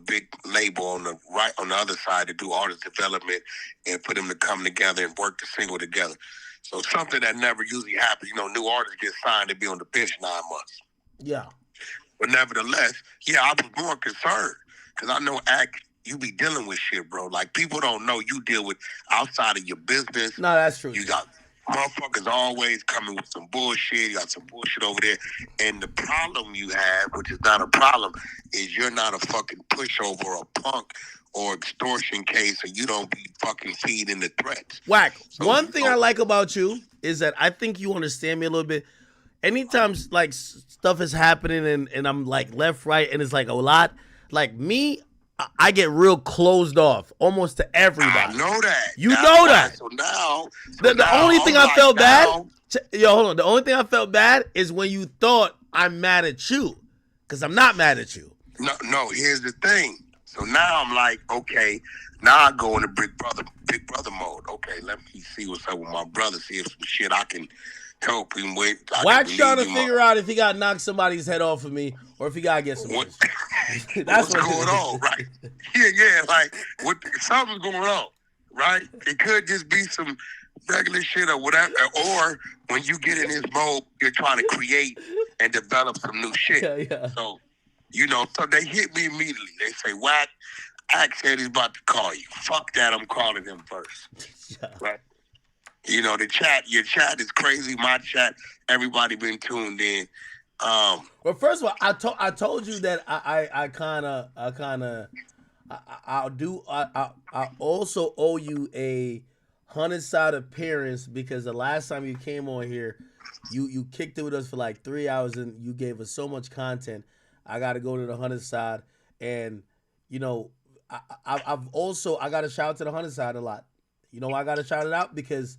big label on the other side to do artist development and put them to come together and work the single together. So something that never usually happens. You know, new artists get signed to be on the bench 9 months. Yeah. But nevertheless, yeah, I was more concerned because I know you be dealing with shit, bro. Like, people don't know you deal with outside of your business. No, that's true. You got motherfuckers always coming with some bullshit. You got some bullshit over there. And the problem you have, which is not a problem, is you're not a fucking pushover or a punk or extortion case, and you don't be fucking feeding the threats. Wack, so one thing I like about you is that I think you understand me a little bit. Anytime, like, stuff is happening and I'm, like, left, right, and it's, like, a lot, like, me, I get real closed off almost to everybody. I know that. You know that. So now, the only thing I felt bad, yo, hold on. The only thing I felt bad is when you thought I'm mad at you, because I'm not mad at you. No. Here's the thing. So now I'm like, okay, now I go into big brother mode. Okay, let me see what's up with my brother. See if some shit I can help him with. Wack's trying to figure out if he got to knock somebody's head off of me or if he got to get some. That's what's going on, right? Yeah. Like, something's going on, right? It could just be some regular shit or whatever. Or when you get in this mode, you're trying to create and develop some new shit. Yeah. So, you know, so they hit me immediately. They say, Wack, Ack said he's about to call you. Fuck that, I'm calling him first. Yeah. Right? You know, your chat is crazy. My chat, everybody been tuned in. Well, first of all, I told you that I also owe you a 100 side appearance because the last time you came on here, you kicked it with us for like 3 hours and you gave us so much content. I got to go to the 100 side, and you know, I've also I got to shout out to the 100 side a lot. You know why I got to shout it out? Because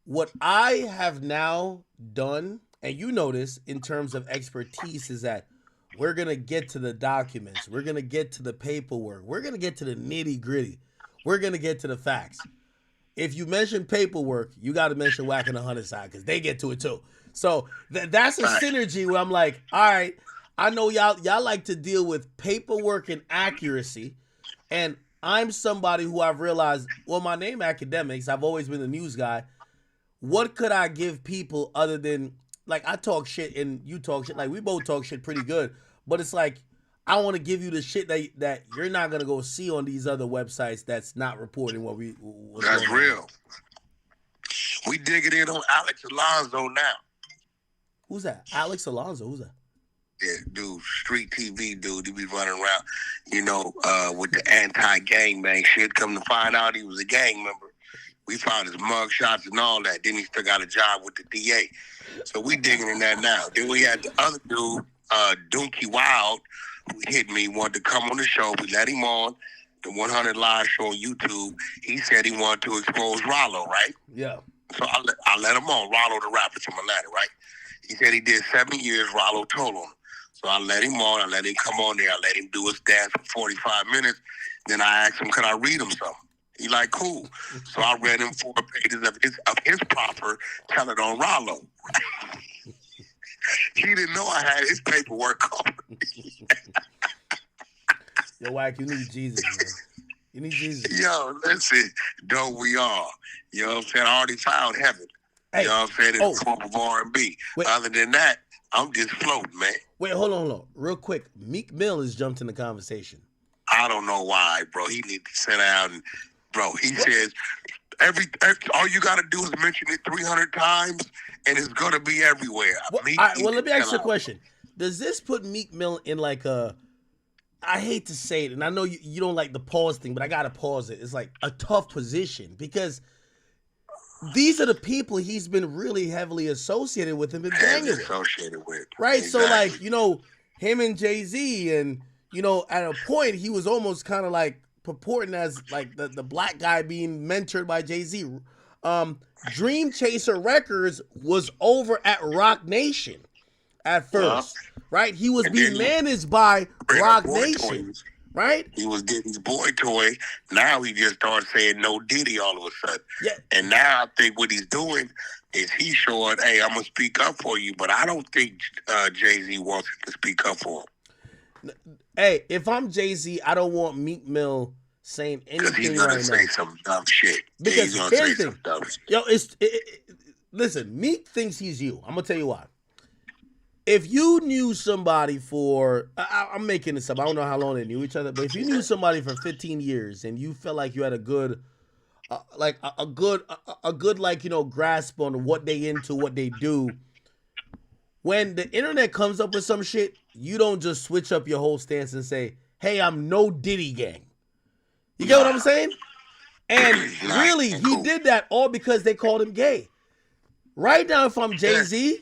what I have now done, and you know this in terms of expertise, is that we're gonna get to the documents, we're gonna get to the paperwork, we're gonna get to the nitty gritty, we're gonna get to the facts. If you mention paperwork, you got to mention Wack and the 100 side because they get to it too. So that's a synergy where I'm like, all right, I know y'all like to deal with paperwork and accuracy, and I'm somebody who I've realized, well, my name Akademiks, I've always been the news guy. What could I give people other than, like, I talk shit and you talk shit, like we both talk shit pretty good, but it's like I want to give you the shit that you're not gonna go see on these other websites that's not reporting what we. That's real. We digging in on Alex Alonso now. Who's that? Alex Alonso. Who's that? Yeah, dude, street TV dude. He be running around, you know, with the anti-gang bang shit. Come to find out he was a gang member. We found his mug shots and all that. Then he still got a job with the DA. So we digging in that now. Then we had the other dude, Donkey Wild, who hit me, wanted to come on the show. We let him on the 100 live show on YouTube. He said he wanted to expose Rollo, right? Yeah. So I let him on. Rollo the rapper from Atlanta, right? He said he did 7 years. Rollo told him. So I let him on. I let him come on there. I let him do his dance for 45 minutes. Then I asked him, could I read him something? He like, cool. So I read him 4 pages of his proper telling on Rollo. He didn't know I had his paperwork on. Yo, Wack, you need Jesus, man. You need Jesus. Yo, listen, don't we all? You know what I'm saying? I already found heaven. Hey, you know what I'm saying? In the form of R&B. Other than that, I'm just floating, man. Wait, hold on. Real quick. Meek Mill has jumped in the conversation. I don't know why, bro. He needs to sit down and, bro, he says, all you got to do is mention it 300 times, and it's going to be everywhere. Well, let me ask you a question. Does this put Meek Mill in like a, I hate to say it, and I know you don't like the pause thing, but I got to pause it. It's like a tough position because these are the people he's been really heavily associated with and been banging with. Associated with. Right? Exactly. So, like, you know, him and Jay-Z, and, you know, at a point, he was almost kind of like purporting as like the black guy being mentored by Jay-Z. Dream Chaser Records was over at Rock Nation at first, right? He was being managed by Rock Nation, right? He was getting his boy toy. Now he just started saying no Diddy all of a sudden. Yeah. And now I think what he's doing is he's showing, hey, I'm going to speak up for you, but I don't think Jay-Z wants him to speak up for him. Hey, if I'm Jay-Z, I don't want Meek Mill saying anything he's gonna right say now. some dumb shit. Because he's gonna here's say the some dumb shit. Yo, listen, Meek thinks he's you. I'm gonna tell you why. If you knew somebody for, I'm making this up. I don't know how long they knew each other, but if you knew somebody for 15 years and you felt like you had a good, a good, like, you know, grasp on what they into, what they do. When the internet comes up with some shit, you don't just switch up your whole stance and say, hey, I'm no Diddy gang. You get what I'm saying? And really, he did that all because they called him gay. Right now, if I'm Jay-Z,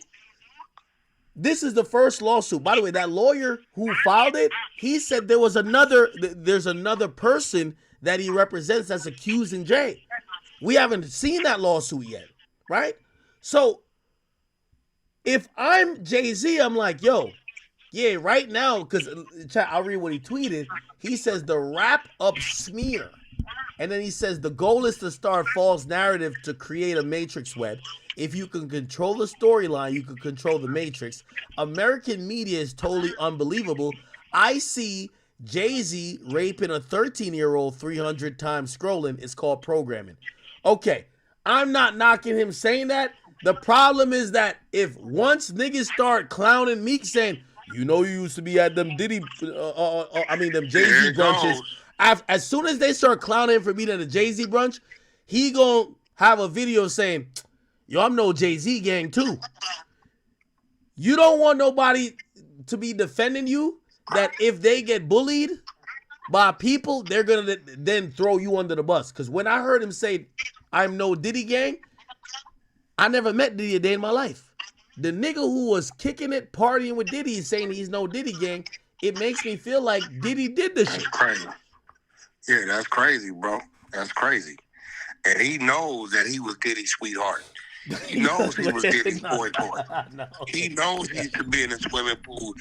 this is the first lawsuit. By the way, that lawyer who filed it, he said there's another person that he represents that's accusing Jay. We haven't seen that lawsuit yet, right? So if I'm Jay-Z, I'm like, yo, yeah, right now, because I'll read what he tweeted. He says the wrap-up smear. And then he says the goal is to start false narrative to create a matrix web. If you can control the storyline, you can control the matrix. American media is totally unbelievable. I see Jay-Z raping a 13-year-old 300 times scrolling. It's called programming. Okay, I'm not knocking him saying that. The problem is that if once niggas start clowning Meek saying, you know, you used to be at them Diddy, them Jay-Z brunches. As soon as they start clowning him for being at a Jay-Z brunch, he gonna have a video saying, yo, I'm no Jay-Z gang too. You don't want nobody to be defending you that if they get bullied by people, they're gonna then throw you under the bus. Because when I heard him say I'm no Diddy gang. I never met Diddy a day in my life. The nigga who was kicking it, partying with Diddy is saying he's no Diddy gang. It makes me feel like Diddy did the shit. That's crazy. Yeah, that's crazy, bro. That's crazy. And he knows that he was Diddy's sweetheart. He knows he was Diddy's boy toy. No. He knows he should be in the swimming pool,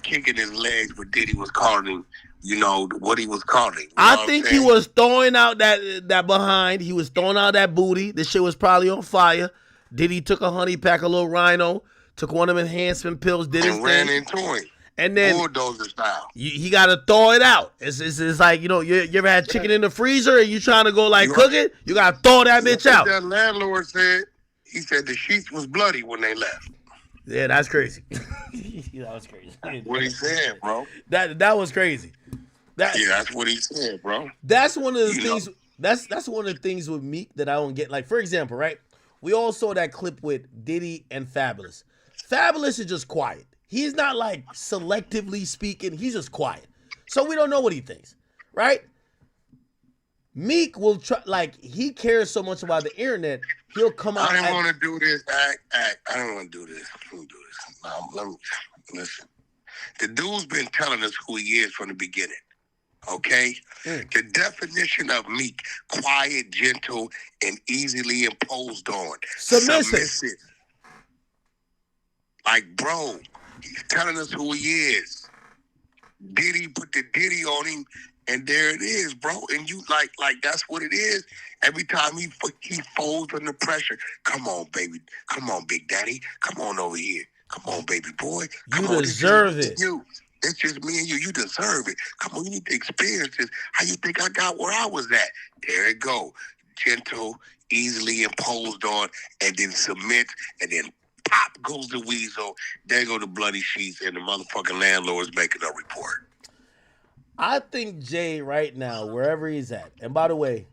kicking his legs, but Diddy was calling him, you know, what he was calling him. I think he was throwing out that behind. He was throwing out that booty. This shit was probably on fire. Diddy took a honey pack, a little rhino, took one of them enhancement pills, did his and thing. ran into him. And then bulldozer style. He got to thaw it out. It's like, you know, you ever had chicken in the freezer and you trying to go like cook it? You got to thaw that bitch out. That landlord said, he said the sheets was bloody when they left. Yeah, that's crazy. That was crazy. That's what he said, bro. That was crazy. Yeah, that's what he said, bro. That's one of the things. That's one of the things with Meek that I don't get. Like, for example, right? We all saw that clip with Diddy and Fabulous. Fabulous is just quiet. He's not like selectively speaking. He's just quiet. So we don't know what he thinks, right? Meek will try, like, he cares so much about the internet, he'll come out. I didn't want to do this. I don't want to do this. Let me do this. Now, let me listen. The dude's been telling us who he is from the beginning. Okay? The definition of Meek, quiet, gentle, and easily imposed on. Submissive. Like, bro, he's telling us who he is. Diddy put the Diddy on him, and there it is, bro. And you like that's what it is. Every time he folds under pressure. Come on, baby. Come on, Big Daddy. Come on over here. Come on, baby boy. Come on, deserve it. It's just me and you. You deserve it. Come on, you need to experience this. How you think I got where I was at? There it go. Gentle, easily imposed on, and then submit, and then pop goes the weasel. There go the bloody sheets, and the motherfucking landlord's making a report. I think Jay right now, wherever he's at, and by the way,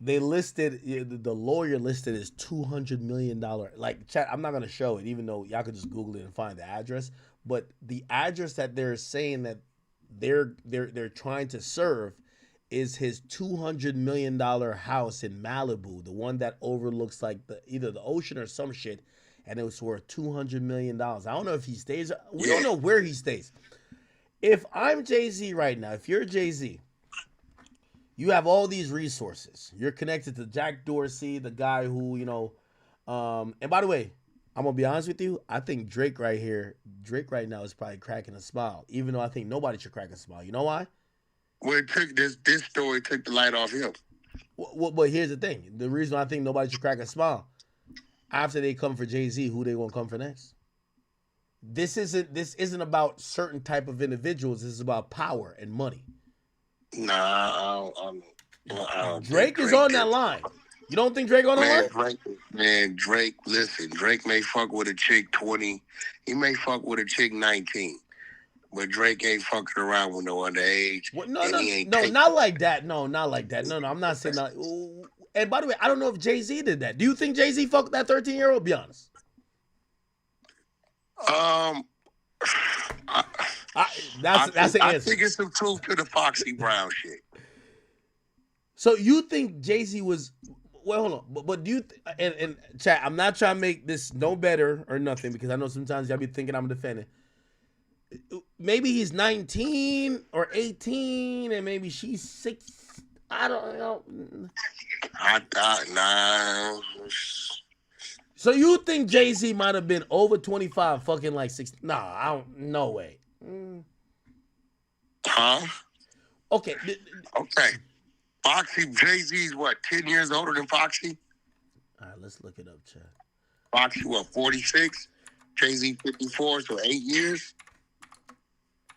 they listed, the lawyer listed as $200 million. Like, chat, I'm not going to show it, even though y'all could just Google it and find the address. But the address that they're saying that they're trying to serve is his $200 million house in Malibu, the one that overlooks like either the ocean or some shit, and it was worth $200 million. I don't know if he stays. We don't know where he stays. If I'm Jay-Z right now, if you're Jay-Z, you have all these resources. You're connected to Jack Dorsey, the guy who, you know, and by the way, I'm going to be honest with you. I think Drake right now is probably cracking a smile, even though I think nobody should crack a smile. You know why? Well, it took this story took the light off him. But here's the thing. The reason I think nobody should crack a smile, after they come for Jay-Z, who they going to come for next? This isn't about certain type of individuals. This is about power and money. Nah, I don't Drake is on that line. You don't think Drake on that line? Drake, listen, Drake may fuck with a chick 20. He may fuck with a chick 19. But Drake ain't fucking around with no underage. No, not like that. No, not like that. No, I'm not saying that. And by the way, I don't know if Jay-Z did that. Do you think Jay-Z fucked that 13-year-old? Be honest. That's the answer. I think it's some truth to the Foxy Brown shit. So you think Jay-Z was? Well, hold on, but do you? And chat, I'm not trying to make this no better or nothing because I know sometimes y'all be thinking I'm defending. Maybe he's 19 or 18, and maybe she's 6. I don't know. I thought, nah. So you think Jay-Z might have been over 25, fucking like 6? Nah, I don't. No way. Huh? Okay. Okay. Foxy, Jay-Z's what? 10 years older than Foxy? All right, let's look it up, Chad. Foxy, what? 46. Jay-Z 54, so 8 years.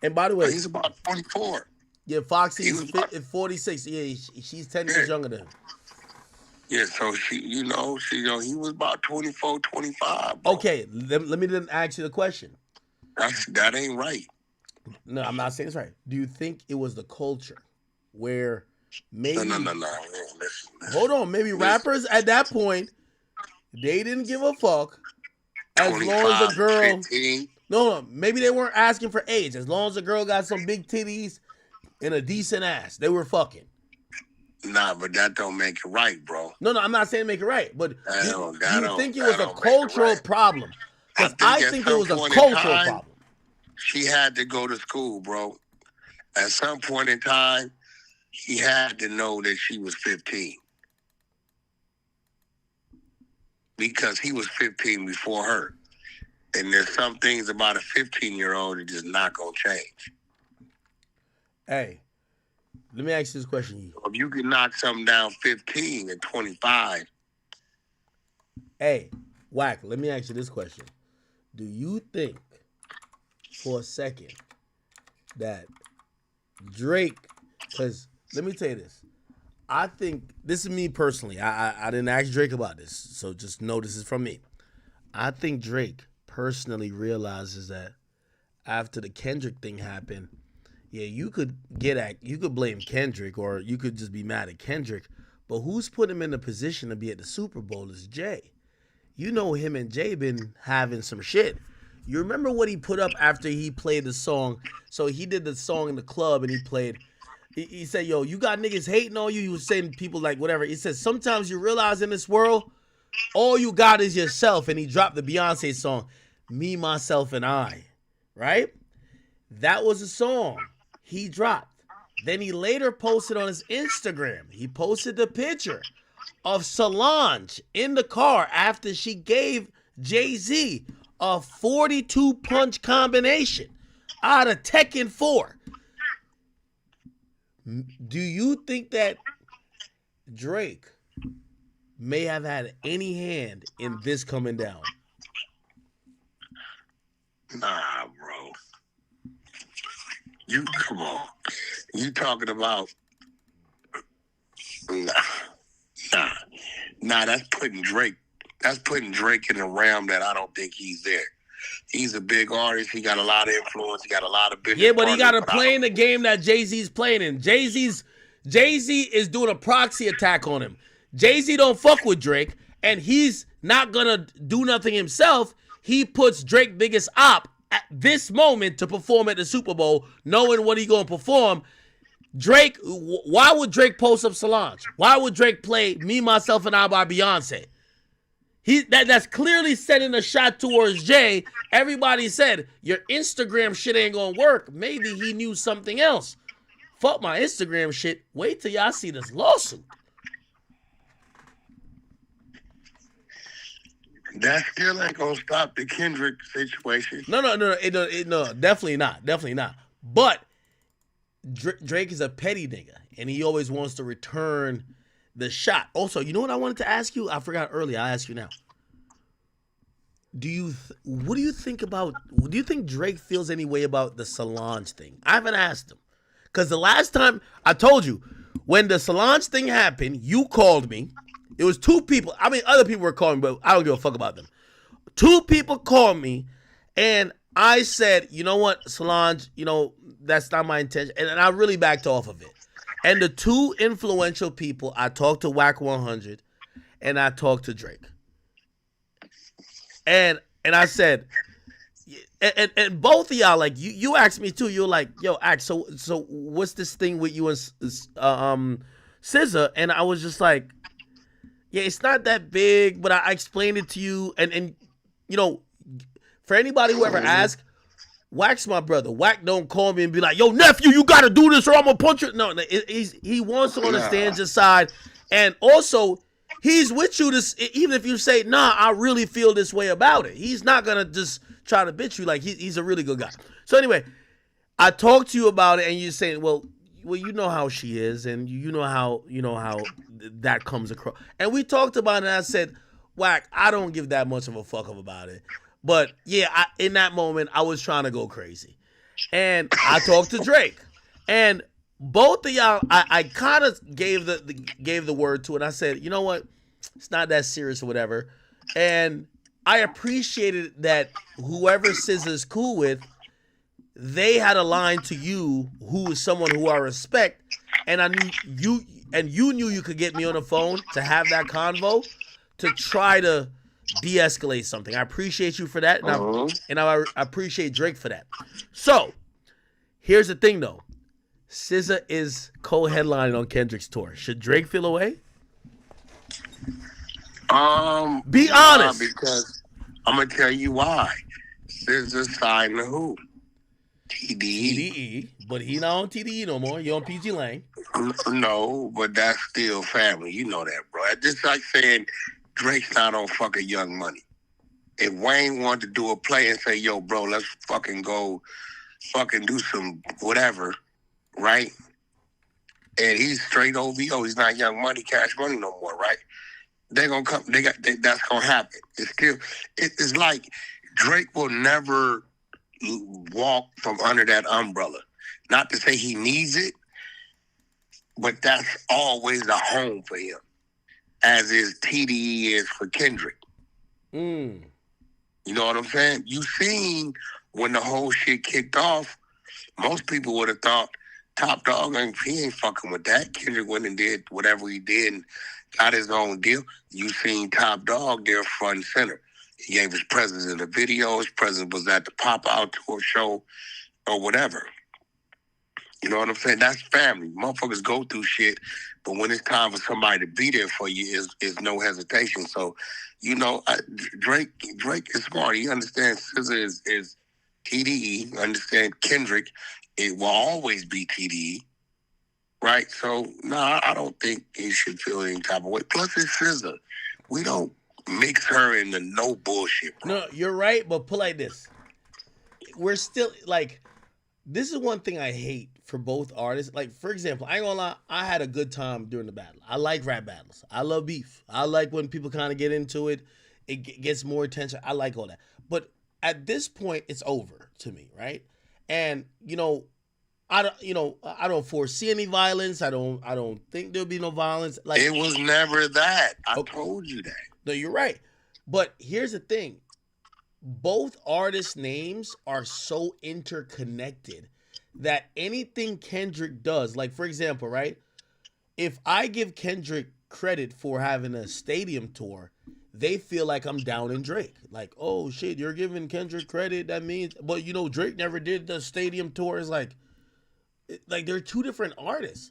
And by the way, he's about 24. Yeah, Foxy is 46. Yeah, she's 10 years younger than him. Yeah, so he was about 24, 25. Bro. Okay, let me then ask you the question. That ain't right. No, I'm not saying it's right. Do you think it was the culture where maybe... No. Listen. Hold on. Maybe rappers at that point, they didn't give a fuck as long as a girl... 15. No, maybe they weren't asking for age. As long as a girl got some big titties and a decent ass, they were fucking. Nah, but that don't make it right, bro. No, I'm not saying make it right, but you think it was a make it cultural right. problem? Because I think it was a cultural problem. She had to go to school, bro. At some point in time, he had to know that she was 15. Because he was 15 before her. And there's some things about a 15-year-old that just not going to change. Hey, let me ask you this question. If you can knock something down 15 and 25. Hey, Wack, let me ask you this question. Do you think for a second that Drake, because let me tell you this. I think, this is me personally. I didn't ask Drake about this, so just know this is from me. I think Drake personally realizes that after the Kendrick thing happened, yeah, you could blame Kendrick, or you could just be mad at Kendrick, but who's put him in the position to be at the Super Bowl is Jay. You know him and Jay been having some shit. You remember what he put up after he played the song? So he did the song in the club and he said, yo, you got niggas hating on you. He was saying people like whatever. He said, sometimes you realize in this world, all you got is yourself. And he dropped the Beyonce song, Me, Myself, and I. Right? That was a song he dropped. Then he later posted on his Instagram. He posted the picture of Solange in the car after she gave Jay-Z a 42 punch combination out of Tekken 4. Do you think that Drake may have had any hand in this coming down? Nah, bro. Come on. You talking about Nah, that's putting Drake in a realm that I don't think he's there. He's a big artist. He got a lot of influence. He got a lot of business. Yeah, but he got to play in the game that Jay-Z's playing in. Jay-Z is doing a proxy attack on him. Jay-Z don't fuck with Drake, and he's not going to do nothing himself. He puts Drake biggest op at this moment to perform at the Super Bowl, knowing what he going to perform. Drake, why would Drake post up Solange? Why would Drake play Me, Myself, and I by Beyonce? That's clearly setting a shot towards Jay. Everybody said, your Instagram shit ain't gonna work. Maybe he knew something else. Fuck my Instagram shit. Wait till y'all see this lawsuit. That still ain't gonna stop the Kendrick situation. No, definitely not. But Drake is a petty nigga, and he always wants to return the shot. Also, you know what I wanted to ask you? I forgot earlier. I'll ask you now. Do you think Drake feels any way about the Solange thing? I haven't asked him. Because the last time, I told you, when the Solange thing happened, you called me. It was two people. I mean, other people were calling me, but I don't give a fuck about them. Two people called me, and I said, you know what, Solange, that's not my intention. And I really backed off of it. And the two influential people, I talked to Wack100 and I talked to Drake. And I said, and both of y'all, like, you asked me too, you were like, yo, Ax, so what's this thing with you and SZA? And I was just like, yeah, it's not that big, but I explained it to you. And for anybody who ever asked, Wack's my brother. Wack don't call me and be like, yo, nephew, you got to do this or I'm going to punch you. No, he wants to understand your side. And also, he's with you, even if you say, nah, I really feel this way about it. He's not going to just try to bitch you. Like, he's a really good guy. So anyway, I talked to you about it, and you're saying, well, you know how she is, and you know how that comes across. And we talked about it, and I said, Wack, I don't give that much of a fuck about it. But yeah, in that moment, I was trying to go crazy. And I talked to Drake. And both of y'all, I kind of gave the word to it. I said, you know what? It's not that serious or whatever. And I appreciated that whoever SZA's cool with, they had a line to you who is someone who I respect. And I knew you knew you could get me on the phone to have that convo to try to de-escalate something. I appreciate you for that, and I appreciate Drake for that. So, here's the thing, though. SZA is co-headlining on Kendrick's tour. Should Drake feel away? Be honest. Because I'm gonna tell you why. SZA signed to who? TDE. TDE, but he not on TDE no more. You on PG Lane? No, but that's still family. You know that, bro. It's like saying Drake's not on fucking Young Money. If Wayne wanted to do a play and say, "Yo, bro, let's fucking go, fucking do some whatever," right? And he's straight OVO. He's not Young Money, Cash Money no more, right? They're gonna come. That's gonna happen. It's like Drake will never walk from under that umbrella. Not to say he needs it, but that's always a home for him, as is TDE is for Kendrick. You know what I'm saying? You seen when the whole shit kicked off, most people would have thought Top Dog, he ain't fucking with that. Kendrick went and did whatever he did and got his own deal. You seen Top Dog there front and center. He gave his presence in the video. His presence was at the pop-out tour show or whatever. You know what I'm saying? That's family. Motherfuckers go through shit, but when it's time for somebody to be there for you, is no hesitation. So, you know, Drake is smart. He understands SZA is TDE. Understand Kendrick, it will always be TDE. Right? So, no, I don't think he should feel any type of way. Plus, it's SZA. We don't mix her into no bullshit, bro. No, you're right, but put like this. We're still, like, this is one thing I hate for both artists. Like, for example, I ain't gonna lie, I had a good time during the battle. I like rap battles. I love beef. I like when people kind of get into it. It gets more attention. I like all that. But at this point, it's over to me, right? And, you know, I don't foresee any violence. I don't think there'll be no violence. Like, it was never that. I told you that. No, you're right. But here's the thing. Both artists' names are so interconnected that anything Kendrick does, like, for example, right? If I give Kendrick credit for having a stadium tour, they feel like I'm down in Drake. Like, oh, shit, you're giving Kendrick credit. That means, but, you know, Drake never did the stadium tour. It's like they're two different artists.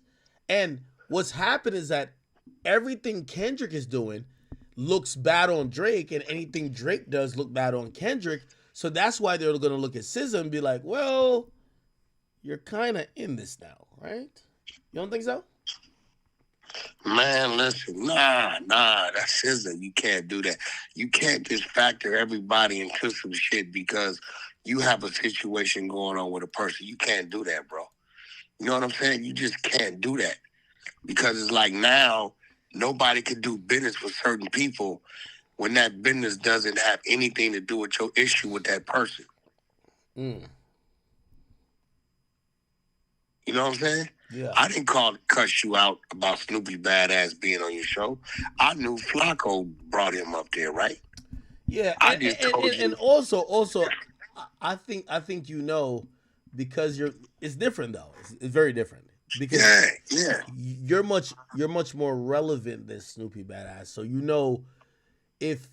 And what's happened is that everything Kendrick is doing looks bad on Drake, and anything Drake does look bad on Kendrick. So that's why they're going to look at SZA and be like, well, you're kind of in this now, right? You don't think so? Man, listen, nah, that's SZA. You can't do that. You can't just factor everybody into some shit because you have a situation going on with a person. You can't do that, bro. You know what I'm saying? You just can't do that. Because it's like now, nobody can do business with certain people when that business doesn't have anything to do with your issue with that person. You know what I'm saying? Yeah. I didn't cuss you out about Snoopy Badass being on your show. I knew Flacco brought him up there, right? Yeah, and also, I think you know, because it's different though. It's very different because you're much more relevant than Snoopy Badass. So you know, if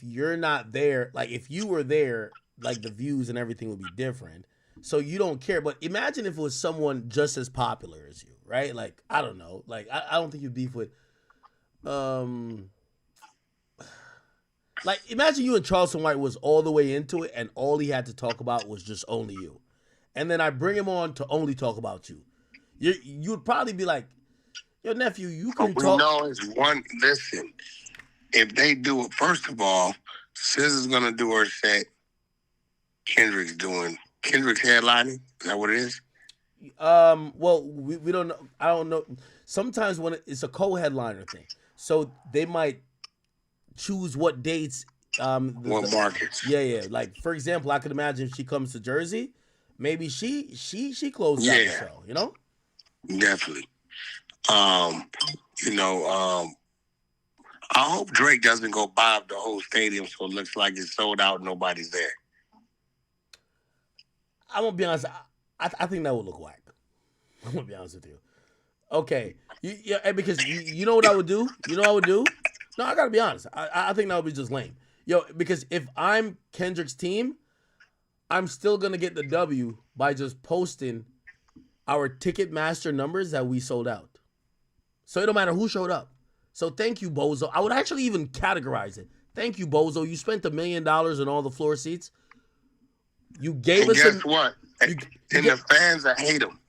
you're not there, like if you were there, like the views and everything would be different. So you don't care. But imagine if it was someone just as popular as you, right? Like, I don't know. Like, I don't think you'd beef with, like, imagine you and Charleston White was all the way into it and all he had to talk about was just only you. And then I bring him on to only talk about you. You would probably be like, yo, nephew, you can talk. No, it's one, listen, if they do it, first of all, SZA's going to do her set. Kendrick's headlining. Is that what it is? Well, we don't know. I don't know. Sometimes when it's a co-headliner thing, so they might choose what dates. What markets? Yeah. Like for example, I could imagine if she comes to Jersey, maybe she closes out the show. You know? Definitely. I hope Drake doesn't go buy up the whole stadium so it looks like it's sold out and nobody's there. I'm gonna be honest. I think that would look whack. I'm gonna be honest with you. Okay, because you know what I would do. You know what I would do. No, I gotta be honest. I think that would be just lame. Because if I'm Kendrick's team, I'm still gonna get the W by just posting our Ticketmaster numbers that we sold out. So it don't matter who showed up. So thank you, Bozo. I would actually even categorize it. Thank you, Bozo. You spent $1 million on all the floor seats. You gave us. Guess what? The fans that hate him.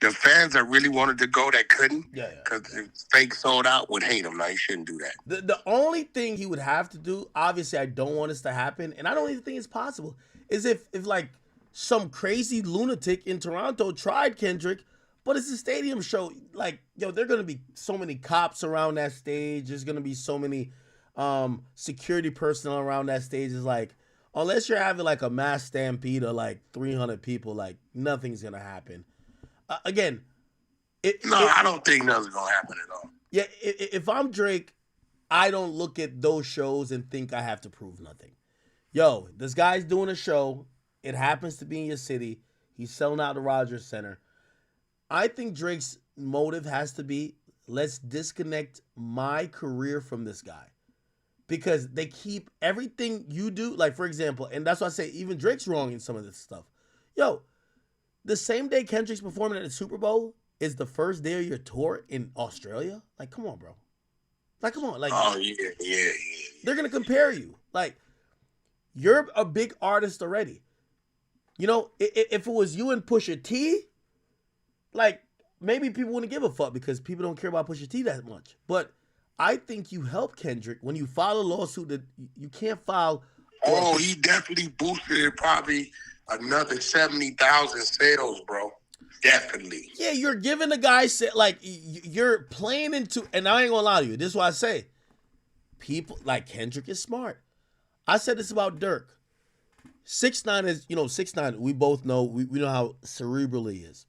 The fans that really wanted to go that couldn't, because fake sold out, would hate him. Now, he shouldn't do that. The only thing he would have to do, obviously, I don't want this to happen, and I don't even think it's possible, is if like some crazy lunatic in Toronto tried Kendrick, but it's a stadium show. Like, yo, there are gonna be so many cops around that stage. There's gonna be so many security personnel around that stage. It's like, unless you're having like a mass stampede of like 300 people, like nothing's gonna happen. Again, I don't think nothing's gonna happen at all. Yeah, if I'm Drake, I don't look at those shows and think I have to prove nothing. Yo, this guy's doing a show. It happens to be in your city. He's selling out the Rogers Center. I think Drake's motive has to be, let's disconnect my career from this guy. Because they keep everything you do, like, for example, and that's why I say even Drake's wrong in some of this stuff. Yo, the same day Kendrick's performing at the Super Bowl is the first day of your tour in Australia? Like, come on, bro. Like, come on. Like, oh, yeah. They're going to compare you. Like, you're a big artist already. You know, if it was you and Pusha T, like, maybe people wouldn't give a fuck because people don't care about Pusha T that much. But I think you help Kendrick when you file a lawsuit that you can't file. Oh, he definitely boosted it probably another 70,000 sales, bro. Definitely. Yeah, you're giving the guy, like, you're playing into, and I ain't gonna lie to you, this is what I say. People, like, Kendrick is smart. I said this about Dirk. 6ix9ine is, 6ix9ine, we both know, we know how cerebral he is.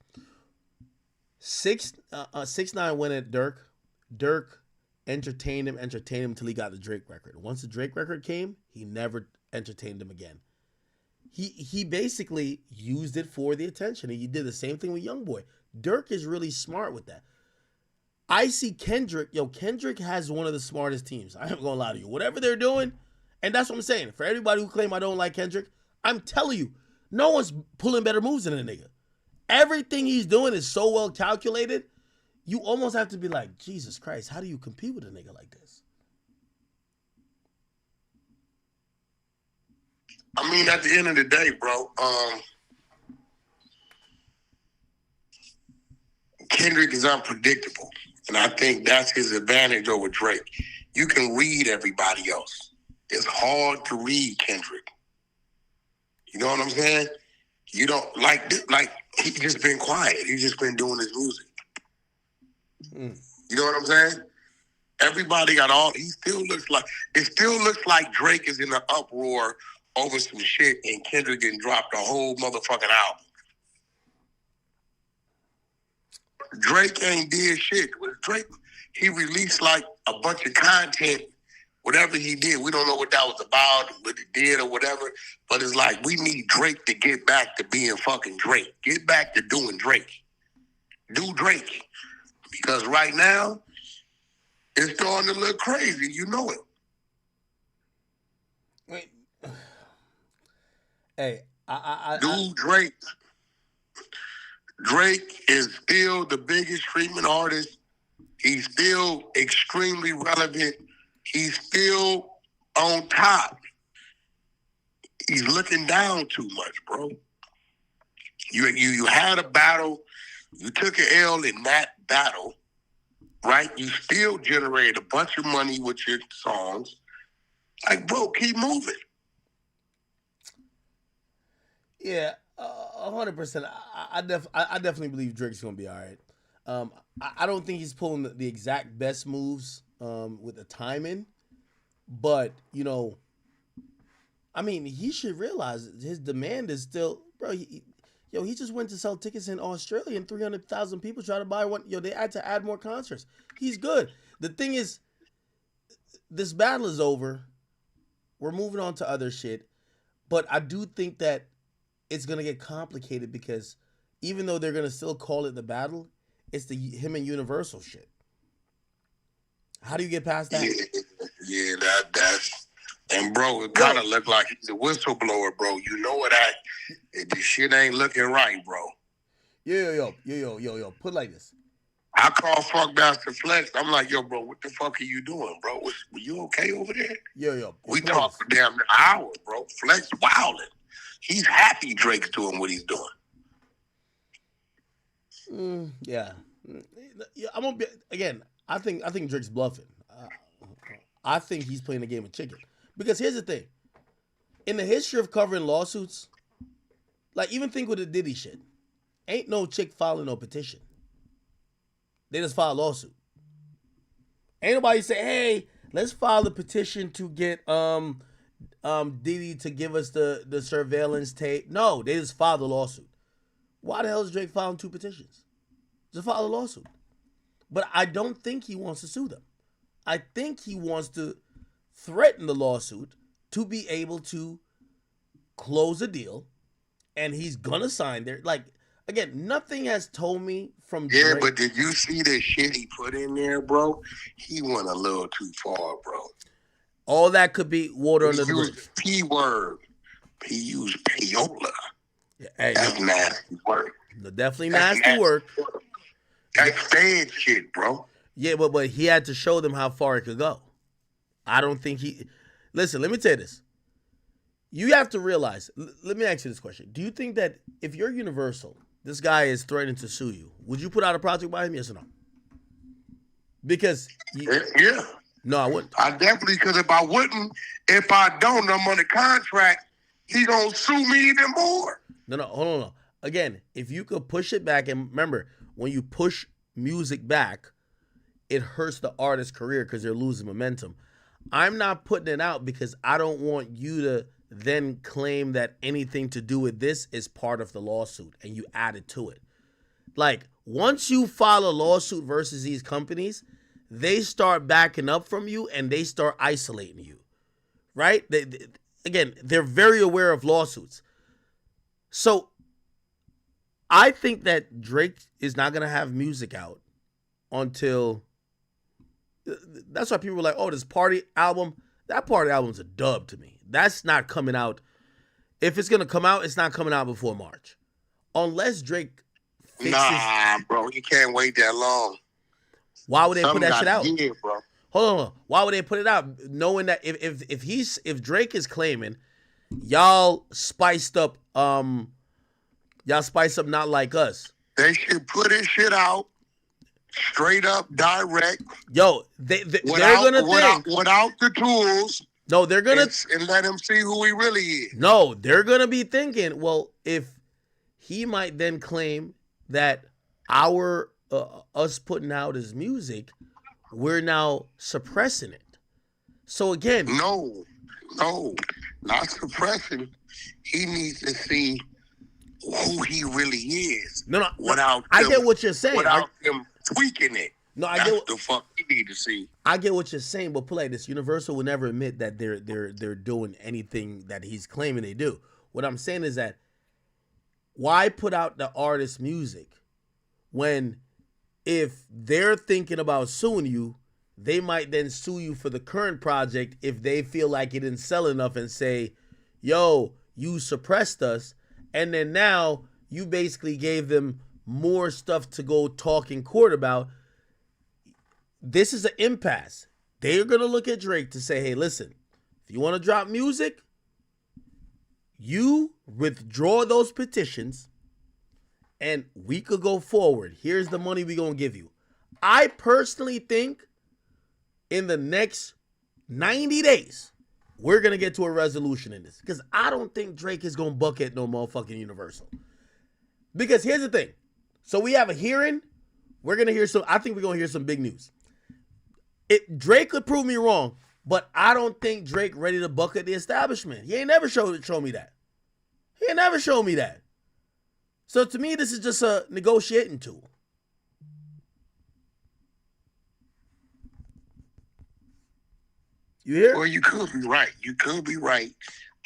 6ix9ine went at Dirk. Dirk entertained him until he got the Drake record. Once the Drake record came, he never entertained him again. He basically used it for the attention. He did the same thing with YoungBoy. Dirk is really smart with that. I see Kendrick. Kendrick has one of the smartest teams. I ain't gonna lie to you. Whatever they're doing, and that's what I'm saying. For everybody who claim I don't like Kendrick, I'm telling you, no one's pulling better moves than a nigga. Everything he's doing is so well calculated, you almost have to be like, Jesus Christ, how do you compete with a nigga like this? I mean, at the end of the day, bro, Kendrick is unpredictable. And I think that's his advantage over Drake. You can read everybody else. It's hard to read Kendrick. You know what I'm saying? You don't like he's just been quiet. He's just been doing his music. You know what I'm saying? Everybody got it still looks like Drake is in an uproar over some shit and Kendrick didn't drop the whole motherfucking album. Drake ain't did shit. With Drake, he released like a bunch of content, whatever he did. We don't know what that was about, what he did or whatever, but it's like we need Drake to get back to being fucking Drake. Get back to doing Drake. Do Drake. Because right now, it's starting to look crazy. You know it. Wait. Hey, Drake. Drake is still the biggest streaming artist. He's still extremely relevant. He's still on top. He's looking down too much, bro. You had a battle. You took an L in that battle, right? You still generated a bunch of money with your songs. Like, bro, keep moving. Yeah, 100%. I definitely believe Drake's gonna be all right. I don't think he's pulling the exact best moves with the timing, but I mean, he should realize his demand is still, bro. He just went to sell tickets in Australia and 300,000 people try to buy one. They had to add more concerts. He's good. The thing is, this battle is over. We're moving on to other shit, but I do think that it's gonna get complicated because even though they're gonna still call it the battle, it's the him and Universal shit. How do you get past that? Yeah, that's and bro, it kind of looked like he's a whistleblower, bro. You know what? The shit ain't looking right, bro. Yo. Put it like this. I call Funkmaster Flex. I'm like, yo, bro, what the fuck are you doing, bro? Were you okay over there? Yo. We talked for damn an hour, bro. Flex wilding. He's happy Drake's doing what he's doing. Yeah. I'm gonna be again. I think Drake's bluffing. I think he's playing a game of chicken. Because here's the thing: in the history of covering lawsuits, like even think with the Diddy shit, ain't no chick filing no petition. They just file a lawsuit. Ain't nobody say, hey, let's file a petition to get Diddy to give us the surveillance tape. No, they just filed a lawsuit. Why the hell is Drake filing 2 petitions? Just file a lawsuit. But I don't think he wants to sue them. I think he wants to threaten the lawsuit to be able to close a deal, and he's gonna sign there. Like, again, nothing has told me from Drake. Yeah, but did you see the shit he put in there, bro? He went a little too far, bro. All that could be water under the bridge. He used P word. He used payola. Yeah, hey, that's nasty work. Definitely nasty work. That's bad shit, bro. Yeah, but he had to show them how far it could go. I don't think he... Listen, let me tell you this. You have to realize... Let me ask you this question. Do you think that if you're Universal, this guy is threatening to sue you, would you put out a project by him, yes or no? Because... Yeah. No, I wouldn't. I definitely, because if I don't, I'm on the contract, he gonna sue me even more. No, hold on. Again, if you could push it back, and remember, when you push music back, it hurts the artist's career because they're losing momentum. I'm not putting it out because I don't want you to then claim that anything to do with this is part of the lawsuit and you add it to it. Like, once you file a lawsuit versus these companies, they start backing up from you and they start isolating you, right? They're very aware of lawsuits. So I think that Drake is not going to have music out until... That's why people were like, oh, this party album, that party album's a dub to me. That's not coming out. If it's going to come out, it's not coming out before March. Unless Drake fixes... Nah, bro, you can't wait that long. Why would they put that shit out? Yeah, bro. Hold on. Why would they put it out? Knowing that if Drake is claiming y'all spiced up Not Like Us. They should put his shit out straight up, direct. Yo, they're gonna think without the tools. No, they're gonna and let him see who he really is. No, they're gonna be thinking, well, if he might then claim that us putting out his music, we're now suppressing it. So again, no, not suppressing. He needs to see who he really is. No, I get what you're saying. Without him tweaking it. No, I That's get the fuck you need to see. I get what you're saying, but put like this: Universal will never admit that they're doing anything that he's claiming they do. What I'm saying is that why put out the artist's music when if they're thinking about suing you, they might then sue you for the current project if they feel like it didn't sell enough and say, yo, you suppressed us, and then now you basically gave them more stuff to go talk in court about. This is an impasse. They're going to look at Drake to say, hey, listen, if you want to drop music, you withdraw those petitions and we could go forward. Here's the money we're going to give you. I personally think in the next 90 days, we're going to get to a resolution in this. Because I don't think Drake is going to bucket no motherfucking Universal. Because here's the thing. So we have a hearing. We're going to hear I think we're going to hear some big news. Drake could prove me wrong, but I don't think Drake ready to bucket the establishment. He ain't never show me that. He ain't never showed me that. So to me, this is just a negotiating tool. You hear? Well, you could be right.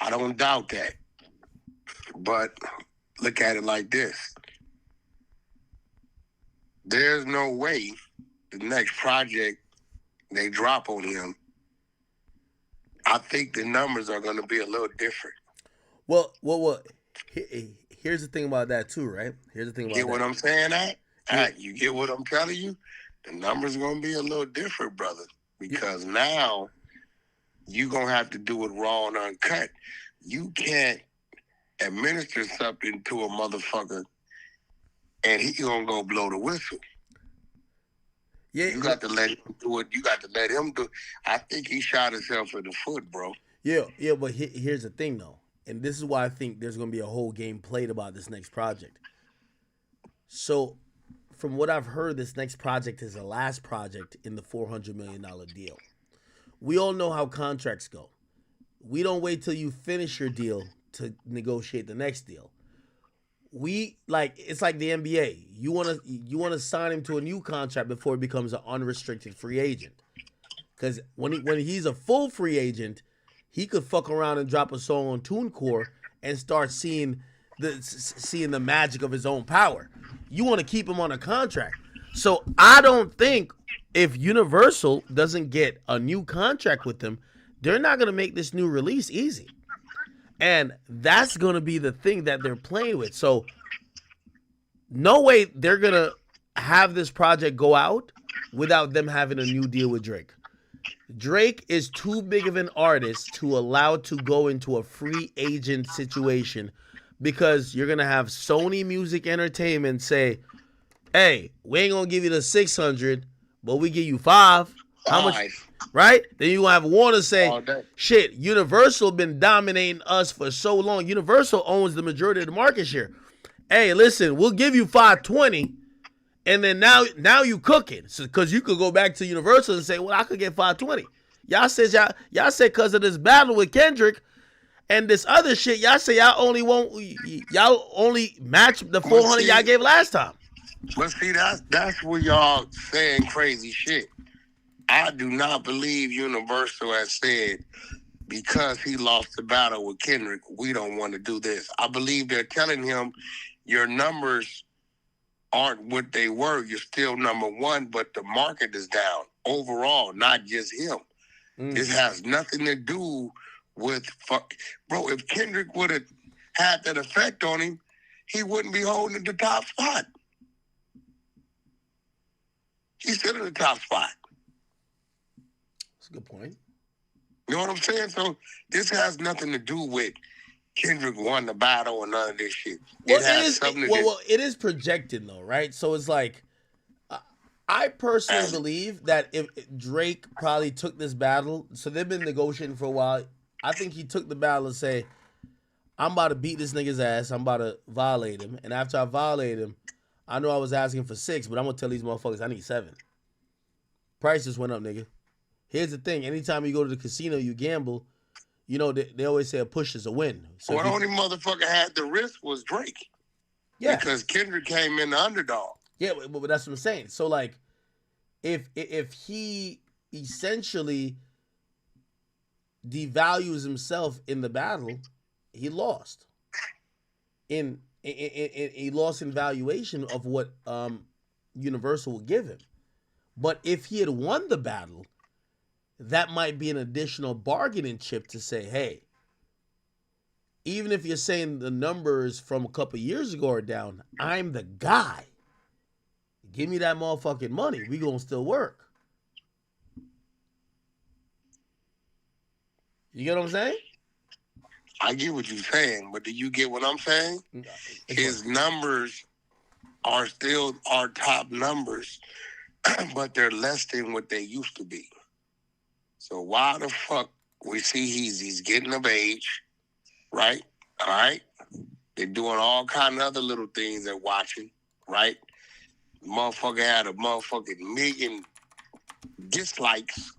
I don't doubt that. But look at it like this. There's no way the next project they drop on him, I think the numbers are going to be a little different. Well, here's the thing about that too, right? Here's the thing about Get what that. I'm saying, you get what I'm telling you? The numbers going to be a little different, brother, because now you going to have to do it raw and uncut. You can't administer something to a motherfucker and he going to go blow the whistle. Yeah, you got to let him do it. You got to let him do it. I think he shot himself in the foot, bro. Yeah, but here's the thing though, and this is why I think there's gonna be a whole game played about this next project. So, from what I've heard, this next project is the last project in the $400 million deal. We all know how contracts go. We don't wait till you finish your deal to negotiate the next deal. It's like the NBA. You wanna sign him to a new contract before he becomes an unrestricted free agent. Because when he's a full free agent, he could fuck around and drop a song on TuneCore and start seeing the magic of his own power. You want to keep him on a contract. So I don't think if Universal doesn't get a new contract with him, they're not going to make this new release easy. And that's going to be the thing that they're playing with. So no way they're going to have this project go out without them having a new deal with Drake. Drake is too big of an artist to allow to go into a free agent situation, because you're going to have Sony Music Entertainment say, hey, we ain't going to give you the 600, but we give you 5. How much? Right? Then you have Warner say, shit, Universal been dominating us for so long. Universal owns the majority of the market share. Hey, listen, we'll give you 520. And then now you cooking, because you could go back to Universal and say, well, I could get 520. Y'all said because of this battle with Kendrick and this other shit, y'all say y'all only match the 400 y'all gave last time. But see, that's where y'all saying crazy shit. I do not believe Universal has said, because he lost the battle with Kendrick, we don't want to do this. I believe they're telling him your numbers aren't what they were. You're still number one, but the market is down overall, not just him. This has nothing to do with bro. If Kendrick would have had that effect on him, he wouldn't be holding the top spot. He's still in the top spot. That's a good point. You know what I'm saying? So this has nothing to do with Kendrick won the battle or none of this shit. Well, it is projected though, right? So it's like, I personally believe that if Drake probably took this battle, so they've been negotiating for a while. I think he took the battle and say, I'm about to beat this nigga's ass. I'm about to violate him. And after I violate him, I know I was asking for 6, but I'm going to tell these motherfuckers I need 7. Prices went up, nigga. Here's the thing. Anytime you go to the casino, you gamble, you know, they always say a push is a win. So the only motherfucker had the risk was Drake. Yeah. Because Kendrick came in the underdog. Yeah, but that's what I'm saying. So, like, if he essentially devalues himself in the battle, he lost. He lost in valuation of what Universal will give him. But if he had won the battle, that might be an additional bargaining chip to say, hey, even if you're saying the numbers from a couple years ago are down, I'm the guy. Give me that motherfucking money. We gonna still work. You get what I'm saying? I get what you're saying, but do you get what I'm saying? His numbers are still our top numbers, but they're less than what they used to be. So why the fuck we see he's getting of age, right? All right? They're doing all kind of other little things they're watching, right? Motherfucker had a motherfucking million dislikes.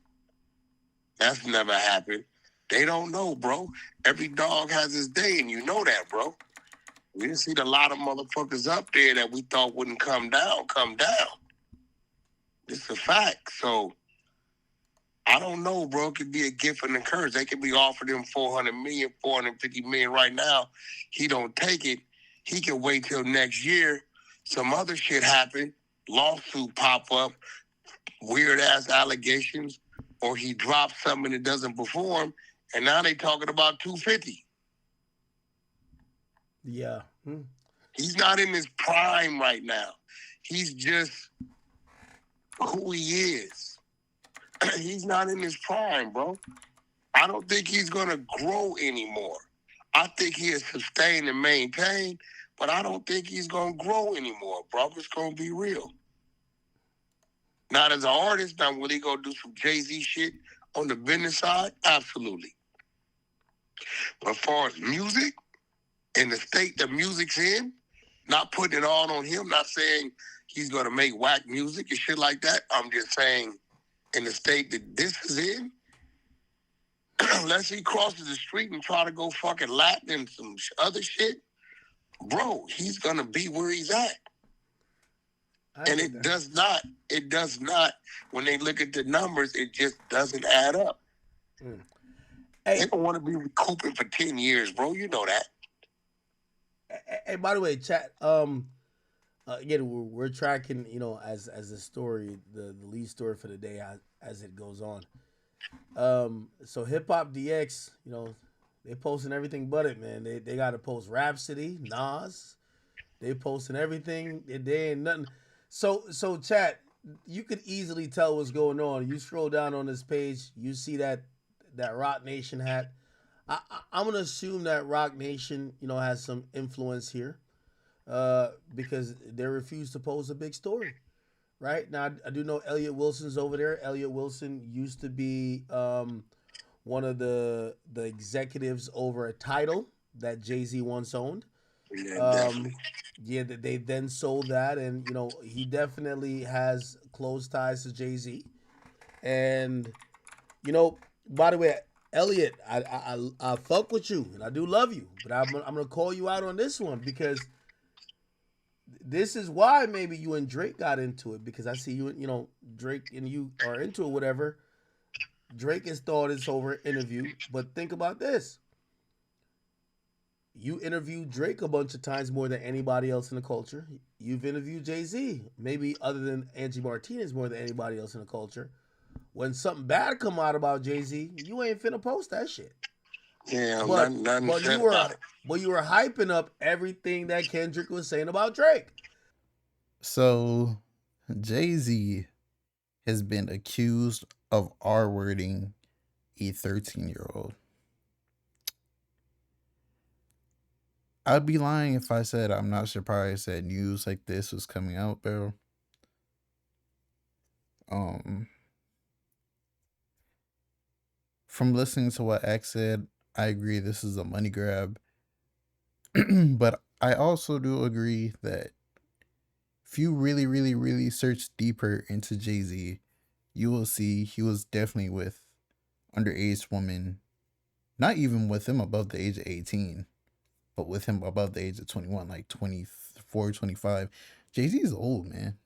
That's never happened. They don't know, bro. Every dog has his day, and you know that, bro. We didn't see a lot of motherfuckers up there that we thought wouldn't come down. It's a fact. So I don't know, bro. It could be a gift and a curse. They could be offering him 400 million, 450 million right now. He don't take it. He can wait till next year. Some other shit happen. Lawsuit pop up. Weird ass allegations. Or he drops something that doesn't perform. And now they talking about 250. Yeah. He's not in his prime right now. He's just who he is. He's not in his prime, bro. I don't think he's going to grow anymore. I think he'll sustain and maintain, but I don't think he's going to grow anymore, bro. It's going to be real. Not as an artist, now will he go do some Jay-Z shit on the business side? Absolutely. But as far as music, in the state that music's in, not putting it all on him, not saying he's going to make whack music and shit like that. I'm just saying in the state that this is in, unless he crosses the street and try to go fucking Latin and some other shit, bro, he's going to be where he's at. And it does not, when they look at the numbers, it just doesn't add up. Hey, they don't want to be recouping for 10 years, bro. You know that. Hey, by the way, chat. Again, we're tracking, you know, as the story, the lead story for the day as it goes on. So Hip Hop DX, you know, they posting everything but it, man. They got to post Rhapsody, Nas. They posting everything. They ain't nothing. So chat, you could easily tell what's going on. You scroll down on this page, you see that Rock Nation hat. I'm gonna assume that Rock Nation, you know, has some influence here, because they refuse to post a big story. Right now, I do know Elliot Wilson's over there. Elliot Wilson used to be one of the executives over a Tidal that Jay-Z once owned. Yeah, they then sold that, and you know he definitely has close ties to Jay-Z. And you know, by the way, Elliot, I fuck with you, and I do love you, but I'm gonna call you out on this one because this is why maybe you and Drake got into it, because I see you know, Drake and you are into it, whatever. Drake has thought it's over an interview, but think about this. You interviewed Drake a bunch of times more than anybody else in the culture. You've interviewed Jay-Z, maybe other than Angie Martinez, more than anybody else in the culture. When something bad come out about Jay-Z, you ain't finna post that shit. Yeah, but you were about it. But you were hyping up everything that Kendrick was saying about Drake. So Jay-Z has been accused of R-wording a 13-year-old. I'd be lying if I said I'm not surprised that news like this was coming out, bro. From listening to what X said, I agree this is a money grab. But I also do agree that if you really, really, really search deeper into Jay-Z, you will see he was definitely with underage women, not even with him above the age of 18, but with him above the age of 21, like 24, 25. Jay-Z is old, man.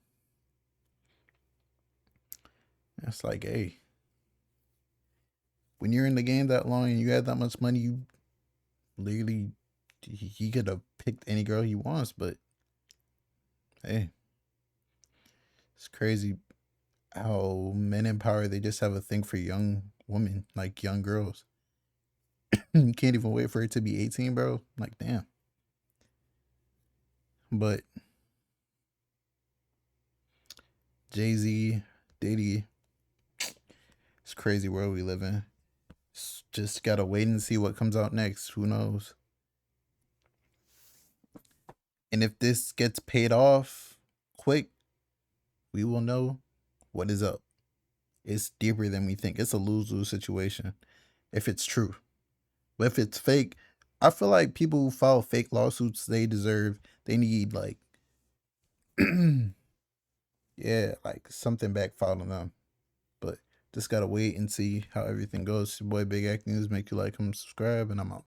It's like, hey, when you're in the game that long and you have that much money, you literally, he could have picked any girl he wants, but hey, it's crazy how men in power, they just have a thing for young women, like young girls. You can't even wait for it to be 18, bro. Like, damn. But Jay-Z, Diddy, it's crazy world we live in. Just gotta wait and see what comes out next. Who knows? And if this gets paid off quick, we will know what is up. It's deeper than we think. It's a lose-lose situation if it's true. But if it's fake, I feel like people who file fake lawsuits, they need like, yeah, like something back filed on them. But just gotta wait and see how everything goes. Your boy Big Act News. Make you like, comment, subscribe, and I'm out.